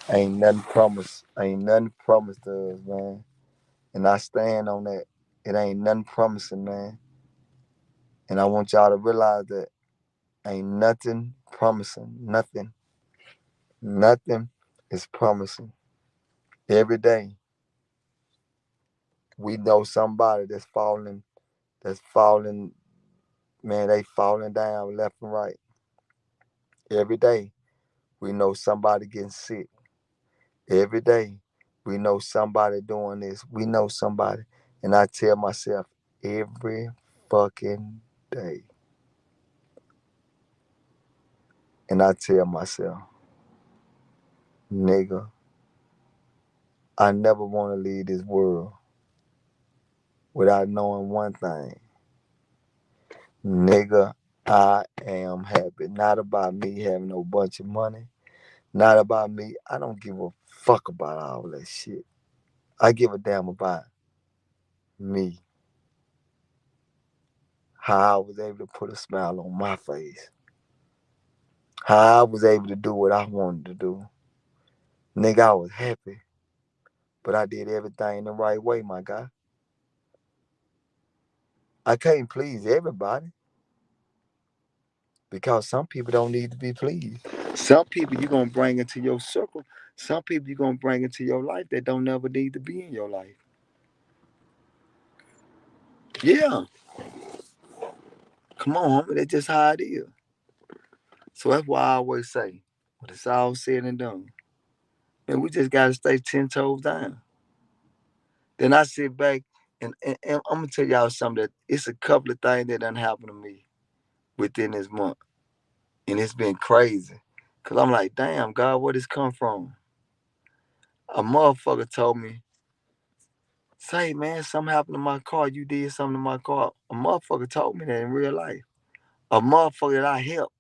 Ain't nothing promised. Ain't nothing promised to us, man. And I stand on that. It ain't nothing promising, man. And I want y'all to realize that ain't nothing promising. Nothing. Nothing is promising. Every day we know somebody that's falling, man, they falling down left and right. Every day we know somebody getting sick. Every day, we know somebody doing this. We know somebody. And I tell myself every fucking day. And I tell myself, nigga, I never want to leave this world without knowing one thing. Nigga, I am happy. Not about me having no bunch of money. Not about me. I don't give a fuck about all that shit. I give a damn about me. How I was able to put a smile on my face. How I was able to do what I wanted to do. Nigga, I was happy. But I did everything the right way, my guy. I can't please everybody because some people don't need to be pleased. Some people you're going to bring into your circle. Some people you're going to bring into your life that don't never need to be in your life. Yeah. Come on, homie. That's just how it is. So that's why I always say, when it's all said and done, man, we just got to stay 10 toes down. Then I sit back and I'm going to tell y'all something that it's a couple of things that done happened to me within this month. And it's been crazy. Because I'm like, damn, God, where this come from? A motherfucker told me, say, man, something happened to my car. You did something to my car. A motherfucker told me that in real life. A motherfucker that I helped.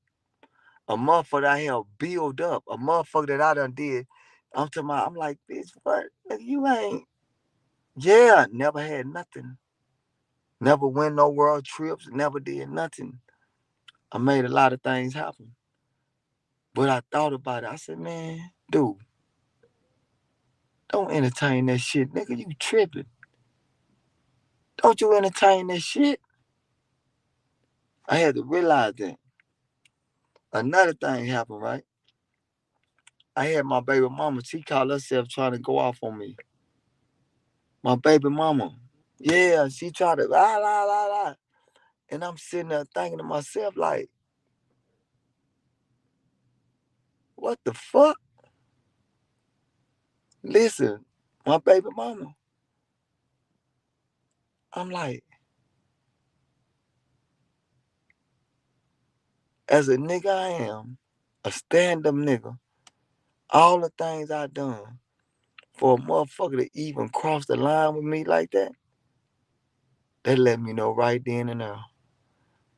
A motherfucker that I helped build up. A motherfucker that I done did. I'm like, bitch, what? Nigga, you ain't. Yeah, never had nothing. Never went no world trips. Never did nothing. I made a lot of things happen. But I thought about it. I said, man, dude, don't entertain that shit. Nigga, you tripping. Don't you entertain that shit. I had to realize that. Another thing happened, right? I had my baby mama. She called herself trying to go off on me. My baby mama. Yeah, she tried to la la la la. And I'm sitting there thinking to myself, like, what the fuck? Listen, my baby mama. I'm like, as a nigga I am, a stand-up nigga, all the things I done for a motherfucker to even cross the line with me like that, that let me know right then and there.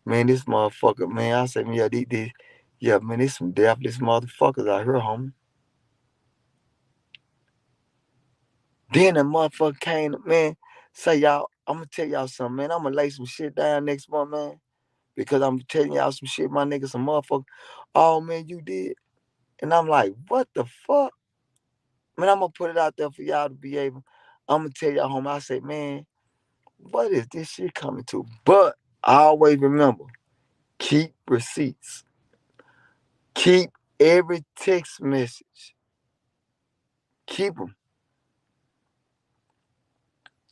Man, this motherfucker, man, I said, yeah, yeah, man, there's some deathless motherfuckers out here, homie. Then the motherfucker came, man, say, y'all, I'm gonna tell y'all something, man. I'm gonna lay some shit down next month, man, because I'm telling y'all some shit, my nigga, some motherfucker. Oh, man, you did. And I'm like, what the fuck? Man, I'm gonna put it out there for y'all to be able. I'm gonna tell y'all, homie, I say, man, what is this shit coming to? But I always remember, keep receipts. Keep every text message. Keep them.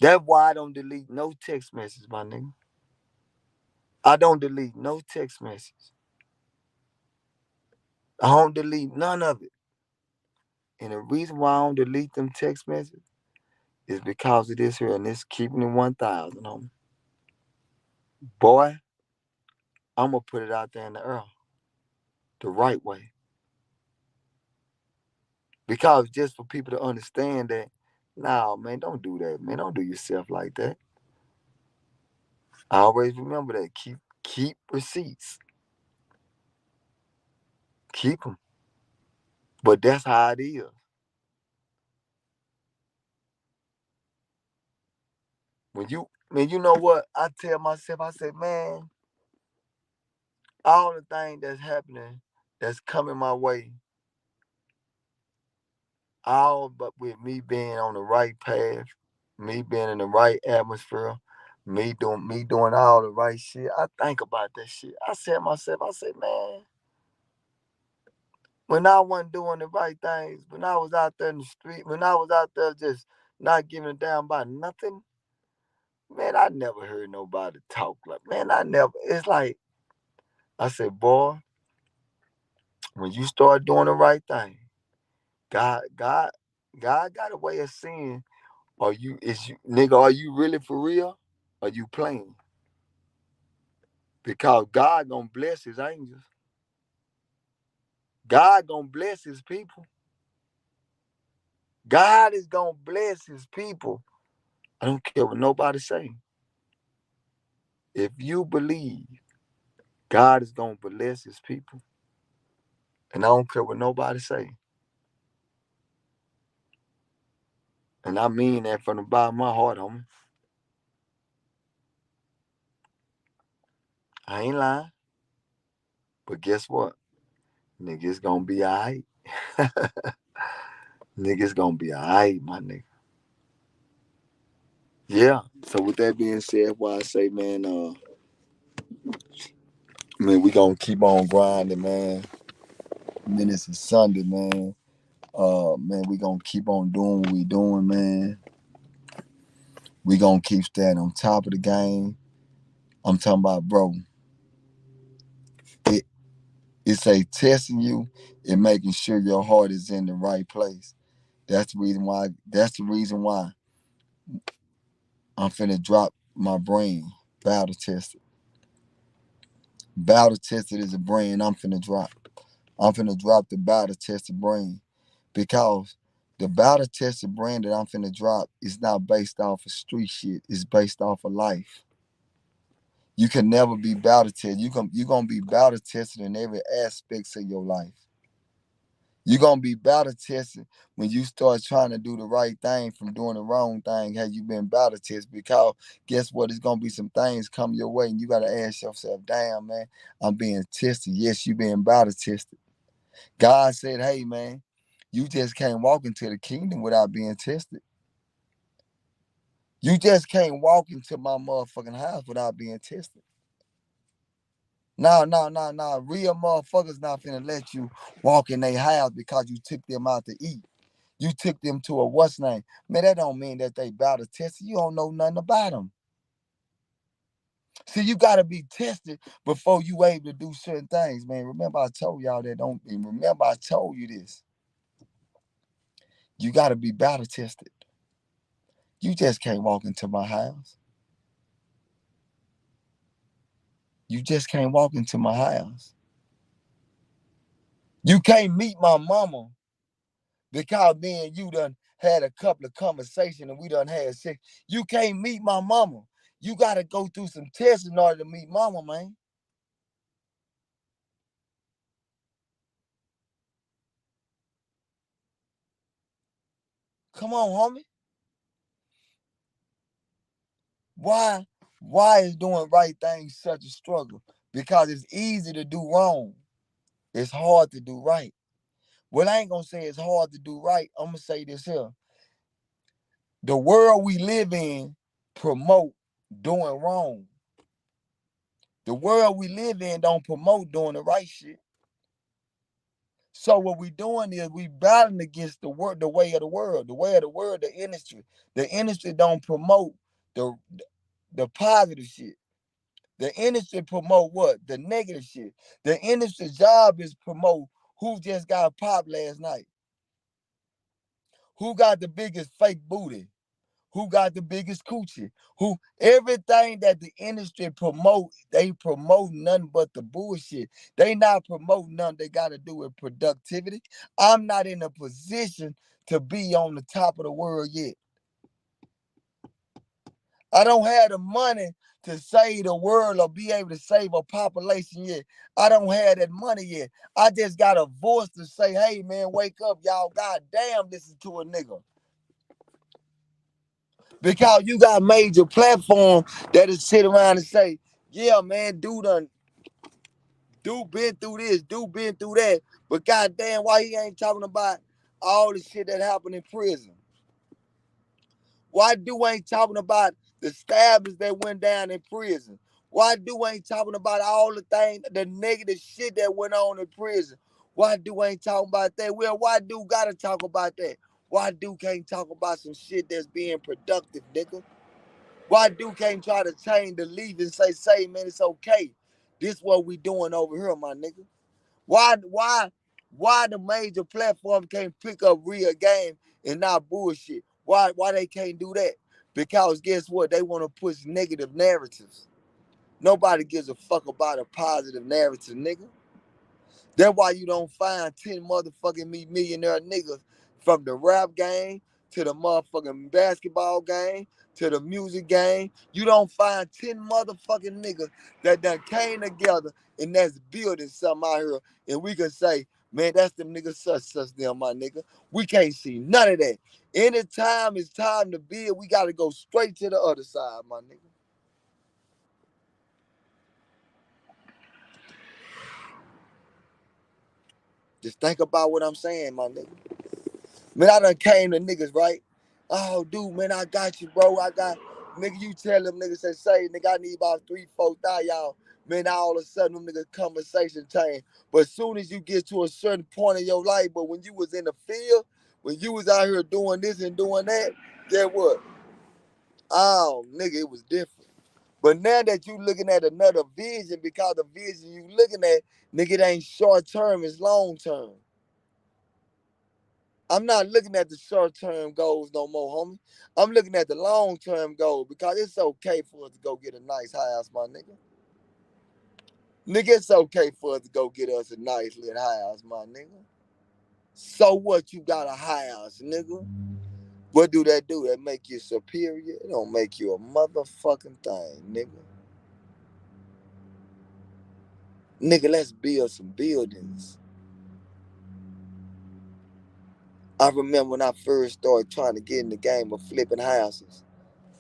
That's why I don't delete no text message, my nigga. I don't delete no text message. I don't delete none of it. And the reason why I don't delete them text messages is because of this here and this keeping it 1,000 on me. Boy, I'm going to put it out there in the earth the right way. Because just for people to understand that, nah, man, don't do that, man. Don't do yourself like that. I always remember that. Keep receipts. Keep them. But that's how it is. Man, you know what? I tell myself, I say, man, all the things that's happening, that's coming my way, all but with me being on the right path, me being in the right atmosphere, me doing all the right shit. I think about that shit. I said to myself, I said, man, when I wasn't doing the right things, when I was out there in the street, when I was out there just not giving a damn about nothing, man, I never heard nobody talk like, man, I never. It's like I said, boy, when you start doing the right thing, God, God got a way of saying, are you really for real? Or you playing? Because God gonna bless his angels. God gonna bless his people. God is gonna bless his people. I don't care what nobody say. If you believe God is gonna bless his people, and I don't care what nobody say. And I mean that from the bottom of my heart, homie. I ain't lying. But guess what? Niggas gonna be alright. Niggas gonna be alright, my nigga. Yeah. So with that being said, why I say, man, we gonna keep on grinding, man. Man, it's a Sunday, man. Man, we gonna keep on doing what we doing, man. We gonna keep staying on top of the game. I'm talking about, bro. It it's a testing you and making sure your heart is in the right place. That's the reason why. That's the reason why I'm finna drop my brain. Battle tested. Battle tested is a brain I'm finna drop. I'm finna drop the battle tested brain because the battle tested brain that I'm finna drop is not based off of street shit. It's based off of life. You can never be battle tested. You gonna be battle tested in every aspects of your life. You're gonna be battle tested when you start trying to do the right thing from doing the wrong thing. Have you been battle tested? Because guess what? It's gonna be some things come your way, and you gotta ask yourself, "Damn, man, I'm being tested." Yes, you being battle tested. God said, "Hey, man, you just can't walk into the kingdom without being tested. You just can't walk into my motherfucking house without being tested." No, no, no, no. Real motherfuckers not finna let you walk in their house because you took them out to eat. You took them to a what's name. Man, that don't mean that they bout to test you. You don't know nothing about them. See, you gotta be tested before you able to do certain things, man. Remember I told y'all that don't and remember I told you this. You gotta be battle tested. You just can't walk into my house. You just can't walk into my house. You can't meet my mama because me and you done had a couple of conversations and we done had sex. You can't meet my mama. You gotta go through some tests in order to meet mama, man. Come on, homie. Why why is doing right things such a struggle? Because it's easy to do wrong. It's hard to do right. Well, I ain't gonna say it's hard to do right. I'm gonna say this here. The world we live in promote doing wrong. The world we live in don't promote doing the right shit. So what we doing is we battling against the way of the world, the way of the world, the industry. The industry don't promote the the positive shit. The industry promote what? The negative shit. The industry's job is promote who just got popped last night, who got the biggest fake booty, who got the biggest coochie, who everything that the industry promote, they promote nothing but the bullshit. They not promote nothing they got to do with productivity. I'm not in a position to be on the top of the world yet. I don't have the money to save the world or be able to save a population yet. I don't have that money yet. I just got a voice to say, hey man, wake up, y'all. God damn, listen to a nigga. Because you got major platform that'll sit around and say, yeah, man, dude been through this, dude been through that. But goddamn, why he ain't talking about all the shit that happened in prison? Why do ain't talking about the stabbings that went down in prison? Why do ain't talking about all the things, the negative shit that went on in prison? Why do ain't talking about that? Well, why do gotta talk about that? Why do can't talk about some shit that's being productive, nigga? Why do can't try to change the leaf and say, man, it's okay. This what we doing over here, my nigga. Why Why the major platform can't pick up real game and not bullshit? Why they can't do that? Because guess what? They want to push negative narratives. Nobody gives a fuck about a positive narrative, nigga. That's why you don't find 10 motherfucking millionaire niggas from the rap game to the motherfucking basketball game to the music game. You don't find 10 motherfucking niggas that done came together and that's building something out here. And we can say, man, that's them niggas such them, my nigga. We can't see none of that. Anytime it's time to build, we got to go straight to the other side, my nigga. Just think about what I'm saying, my nigga. Man, I done came to niggas, right? Oh, dude, man, I got you, bro. I got, nigga, you tell them niggas, say, nigga, I need about 3, 4 thousand, y'all. Man, now all of a sudden, them niggas conversation change. But as soon as you get to a certain point in your life, but when you was in the field, when you was out here doing this and doing that, get what? Oh, nigga, it was different. But now that you looking at another vision, because the vision you looking at, nigga, it ain't short term, it's long term. I'm not looking at the short term goals no more, homie. I'm looking at the long term goal because it's okay for us to go get a nice house, my nigga. Nigga, it's okay for us to go get us a nice little house, my nigga. So what? You got a house, nigga. What do that do? That make you superior? It don't make you a motherfucking thing, nigga. Nigga, let's build some buildings. I remember when I first started trying to get in the game of flipping houses.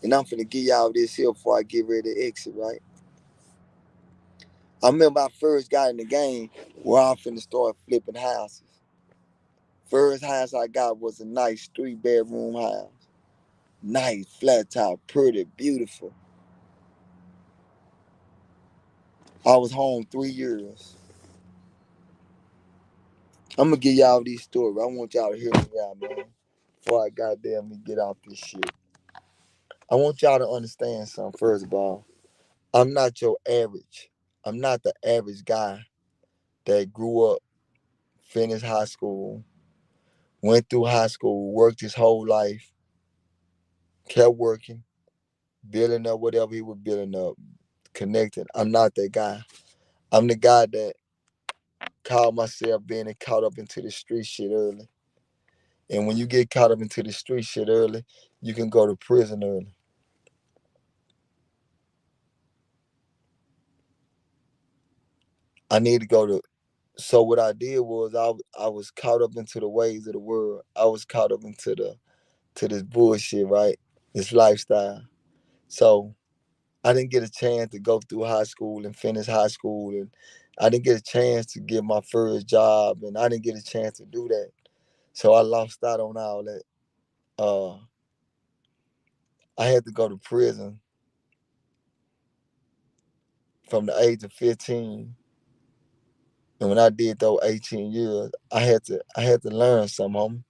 And I'm finna give y'all this here before I get ready to exit, right? I remember I first got in the game where I'm finna start flipping houses. First house I got was a nice 3 bedroom house. Nice, flat top, pretty, beautiful. I was home 3 years. I'm gonna give y'all these stories. I want y'all to hear me out, man. Before I goddamn me get off this shit. I want y'all to understand something, first of all. I'm not your average. I'm not the average guy that grew up, finished high school, went through high school, worked his whole life, kept working, building up whatever he was building up, connected. I'm not that guy. I'm the guy that called myself being caught up into the street shit early. And when you get caught up into the street shit early, you can go to prison early. I need to go to. So what I did was I was caught up into the ways of the world. I was caught up into this bullshit, right? This lifestyle. So I didn't get a chance to go through high school and finish high school, and I didn't get a chance to get my first job, and I didn't get a chance to do that. So I lost out on all that. Uh, I had to go to prison from the age of 15, and when I did those 18 years, I had to learn something, homie.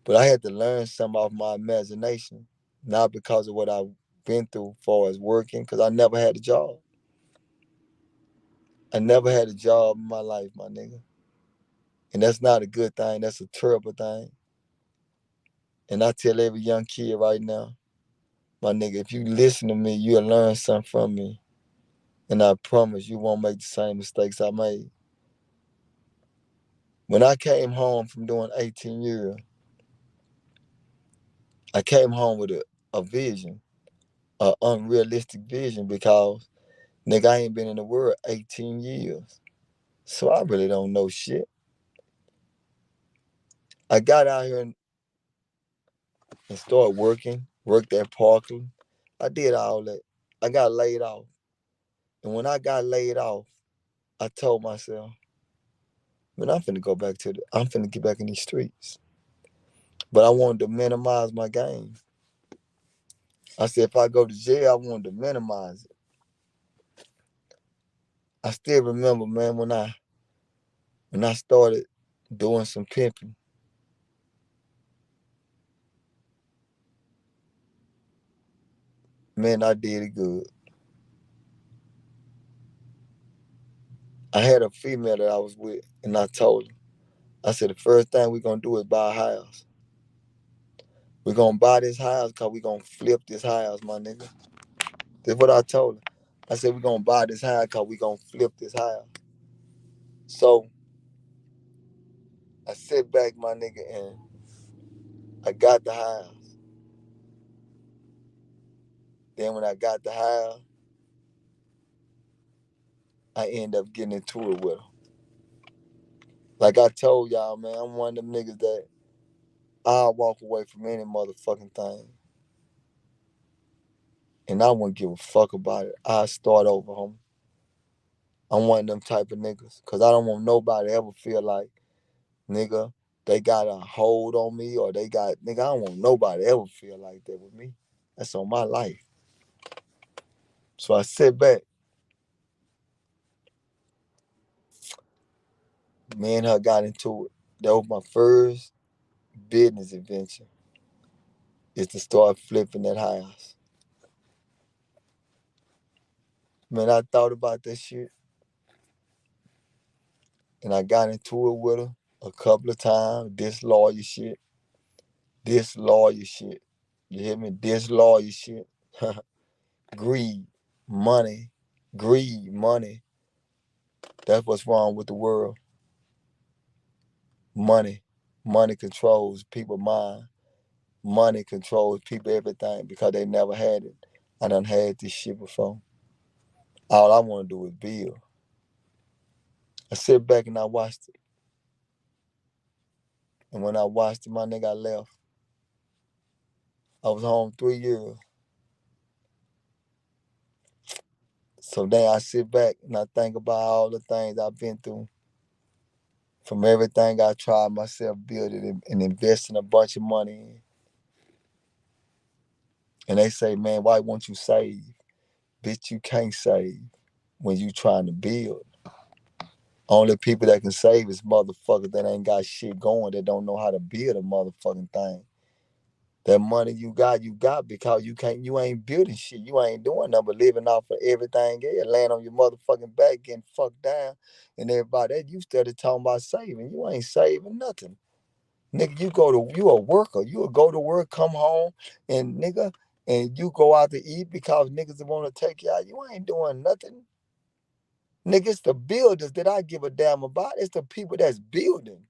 But I had to learn something off my imagination, not because of what I've been through as far as working, because I never had a job. I never had a job in my life, my nigga. And that's not a good thing. That's a terrible thing. And I tell every young kid right now, my nigga, if you listen to me, you'll learn something from me. And I promise you won't make the same mistakes I made. When I came home from doing 18 years, I came home with a vision, an unrealistic vision, because nigga, I ain't been in the world 18 years. So I really don't know shit. I got out here and started working, worked at Parkland. I did all that. I got laid off. And when I got laid off, I told myself, man, I'm finna get back in these streets. But I wanted to minimize my game. I said, if I go to jail, I wanted to minimize it. I still remember, man, when I started doing some pimping, man, I did it good. I had a female that I was with, and I told her, I said, the first thing we're gonna do is buy a house. We're gonna buy this house because we're gonna flip this house, my nigga. That's what I told her. I said, we're gonna buy this house because we're gonna flip this house. So I sit back, my nigga, and I got the house. Then when I got the house, I end up getting into it with her. Like I told y'all, man, I'm one of them niggas that I'll walk away from any motherfucking thing. And I wouldn't give a fuck about it. I'll start over, homie. I'm one of them type of niggas. Cause I don't want nobody to ever feel like, nigga, they got a hold on me or they got, nigga, I don't want nobody to ever feel like that with me. That's on my life. So I sit back. Me and her got into it. That was my first business adventure. Is to start flipping that house. Man, I thought about that shit. And I got into it with her a couple of times. This lawyer shit. This lawyer shit. You hear me? This lawyer shit. Greed, money, greed, money. That's what's wrong with the world. Money. Money controls people's mind. Money controls people everything because they never had it. I done had this shit before. All I want to do is build. I sit back and I watched it. And when I watched it, my nigga, I left. I was home 3 years. So then I sit back and I think about all the things I've been through. From everything I tried myself building and investing a bunch of money in. And they say, man, why won't you save? Bitch, you can't save when you trying to build. Only people that can save is motherfuckers that ain't got shit going, that don't know how to build a motherfucking thing. That money you got because you ain't building shit. You ain't doing nothing but living off of everything else, laying on your motherfucking back, getting fucked down, and everybody that you started talking about saving. You ain't saving nothing. Nigga, you a worker. You will go to work, come home, and nigga, and you go out to eat because niggas want to take you out. You ain't doing nothing. Nigga, it's the builders that I give a damn about. It's the people that's building.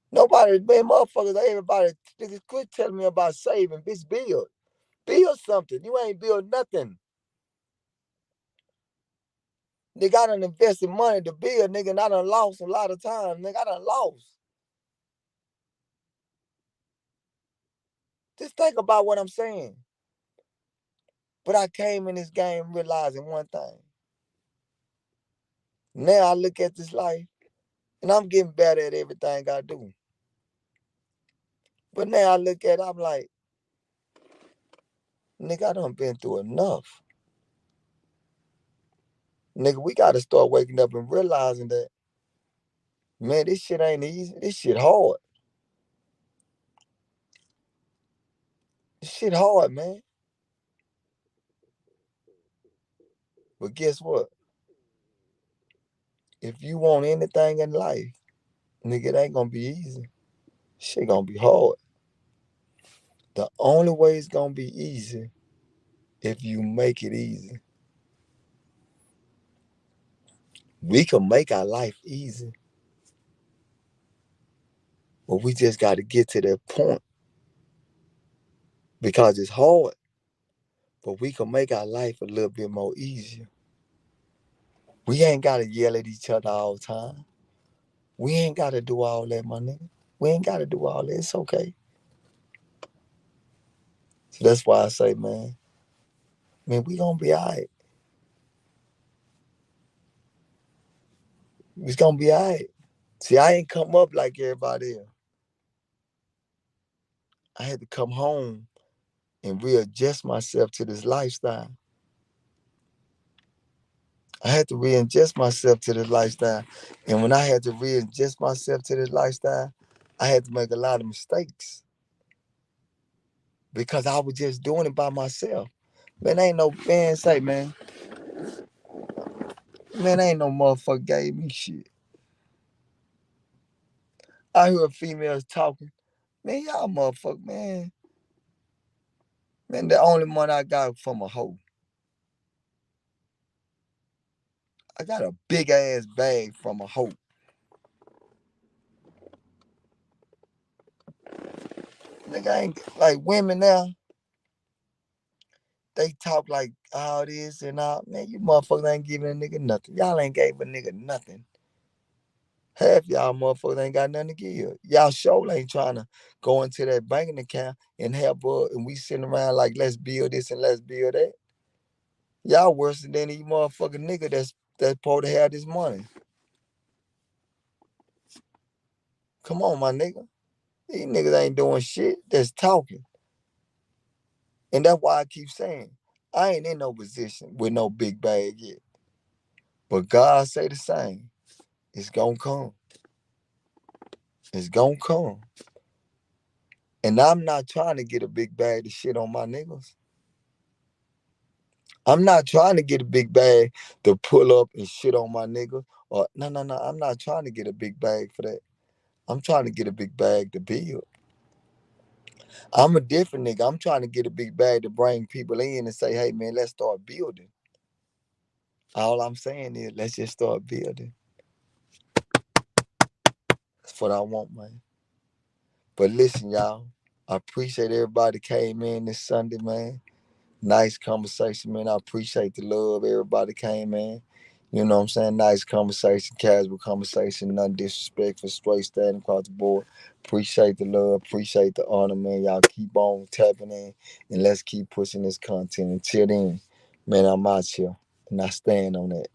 Nobody, man, motherfuckers, everybody, niggas quit telling me about saving. Bitch, build. Build something. You ain't build nothing. Nigga, I done invested money to build, nigga, and I done lost a lot of time. Nigga, I done lost. Just think about what I'm saying. But I came in this game realizing one thing. Now I look at this life, and I'm getting better at everything I do. But now I look at it, I'm like, nigga, I done been through enough. Nigga, we gotta start waking up and realizing that, man, this shit ain't easy. This shit hard. This shit hard, man. But guess what? If you want anything in life, nigga, it ain't gonna be easy. Shit gonna be hard. The only way it's gonna be easy if you make it easy. We can make our life easy, but we just gotta get to that point because it's hard. But we can make our life a little bit more easier. We ain't gotta yell at each other all the time. We ain't gotta do all that, my nigga. We ain't gotta do all that. It's okay. So that's why I say, man, we gonna be all right. It's gonna be all right. See, I ain't come up like everybody else. I had to come home and readjust myself to this lifestyle. I had to readjust myself to this lifestyle. And when I had to readjust myself to this lifestyle, I had to make a lot of mistakes because I was just doing it by myself. Man, ain't no man say, man, Man, ain't no motherfucker gave me shit. I hear females talking. Man, y'all motherfucker, man. Man, the only money I got from a hoe. I got a big ass bag from a hoe. Nigga ain't like women now. They talk like all this and all. Man, you motherfuckers ain't giving a nigga nothing. Y'all ain't gave a nigga nothing. Half y'all motherfuckers ain't got nothing to give. Y'all sure ain't trying to go into that banking account and help her. And we sitting around like, let's build this and let's build that. Y'all worse than any motherfucking nigga that's supposed to have this money. Come on, my nigga. These niggas ain't doing shit. That's talking. And that's why I keep saying, I ain't in no position with no big bag yet. But God say the same. It's gonna come. It's gonna come. And I'm not trying to get a big bag to shit on my niggas. I'm not trying to get a big bag to pull up and shit on my nigga. Or no. I'm not trying to get a big bag for that. I'm trying to get a big bag to build. I'm a different nigga. I'm trying to get a big bag to bring people in and say, hey man, let's start building. All I'm saying is let's just start building. That's what I want, man. But listen, y'all. I appreciate everybody came in this Sunday, man. Nice conversation, man. I appreciate the love. Everybody came in. You know what I'm saying? Nice conversation, casual conversation, none disrespectful, straight standing across the board. Appreciate the love, appreciate the honor, man. Y'all keep on tapping in and let's keep pushing this content. Until then, man, I'm out here and I stand on that.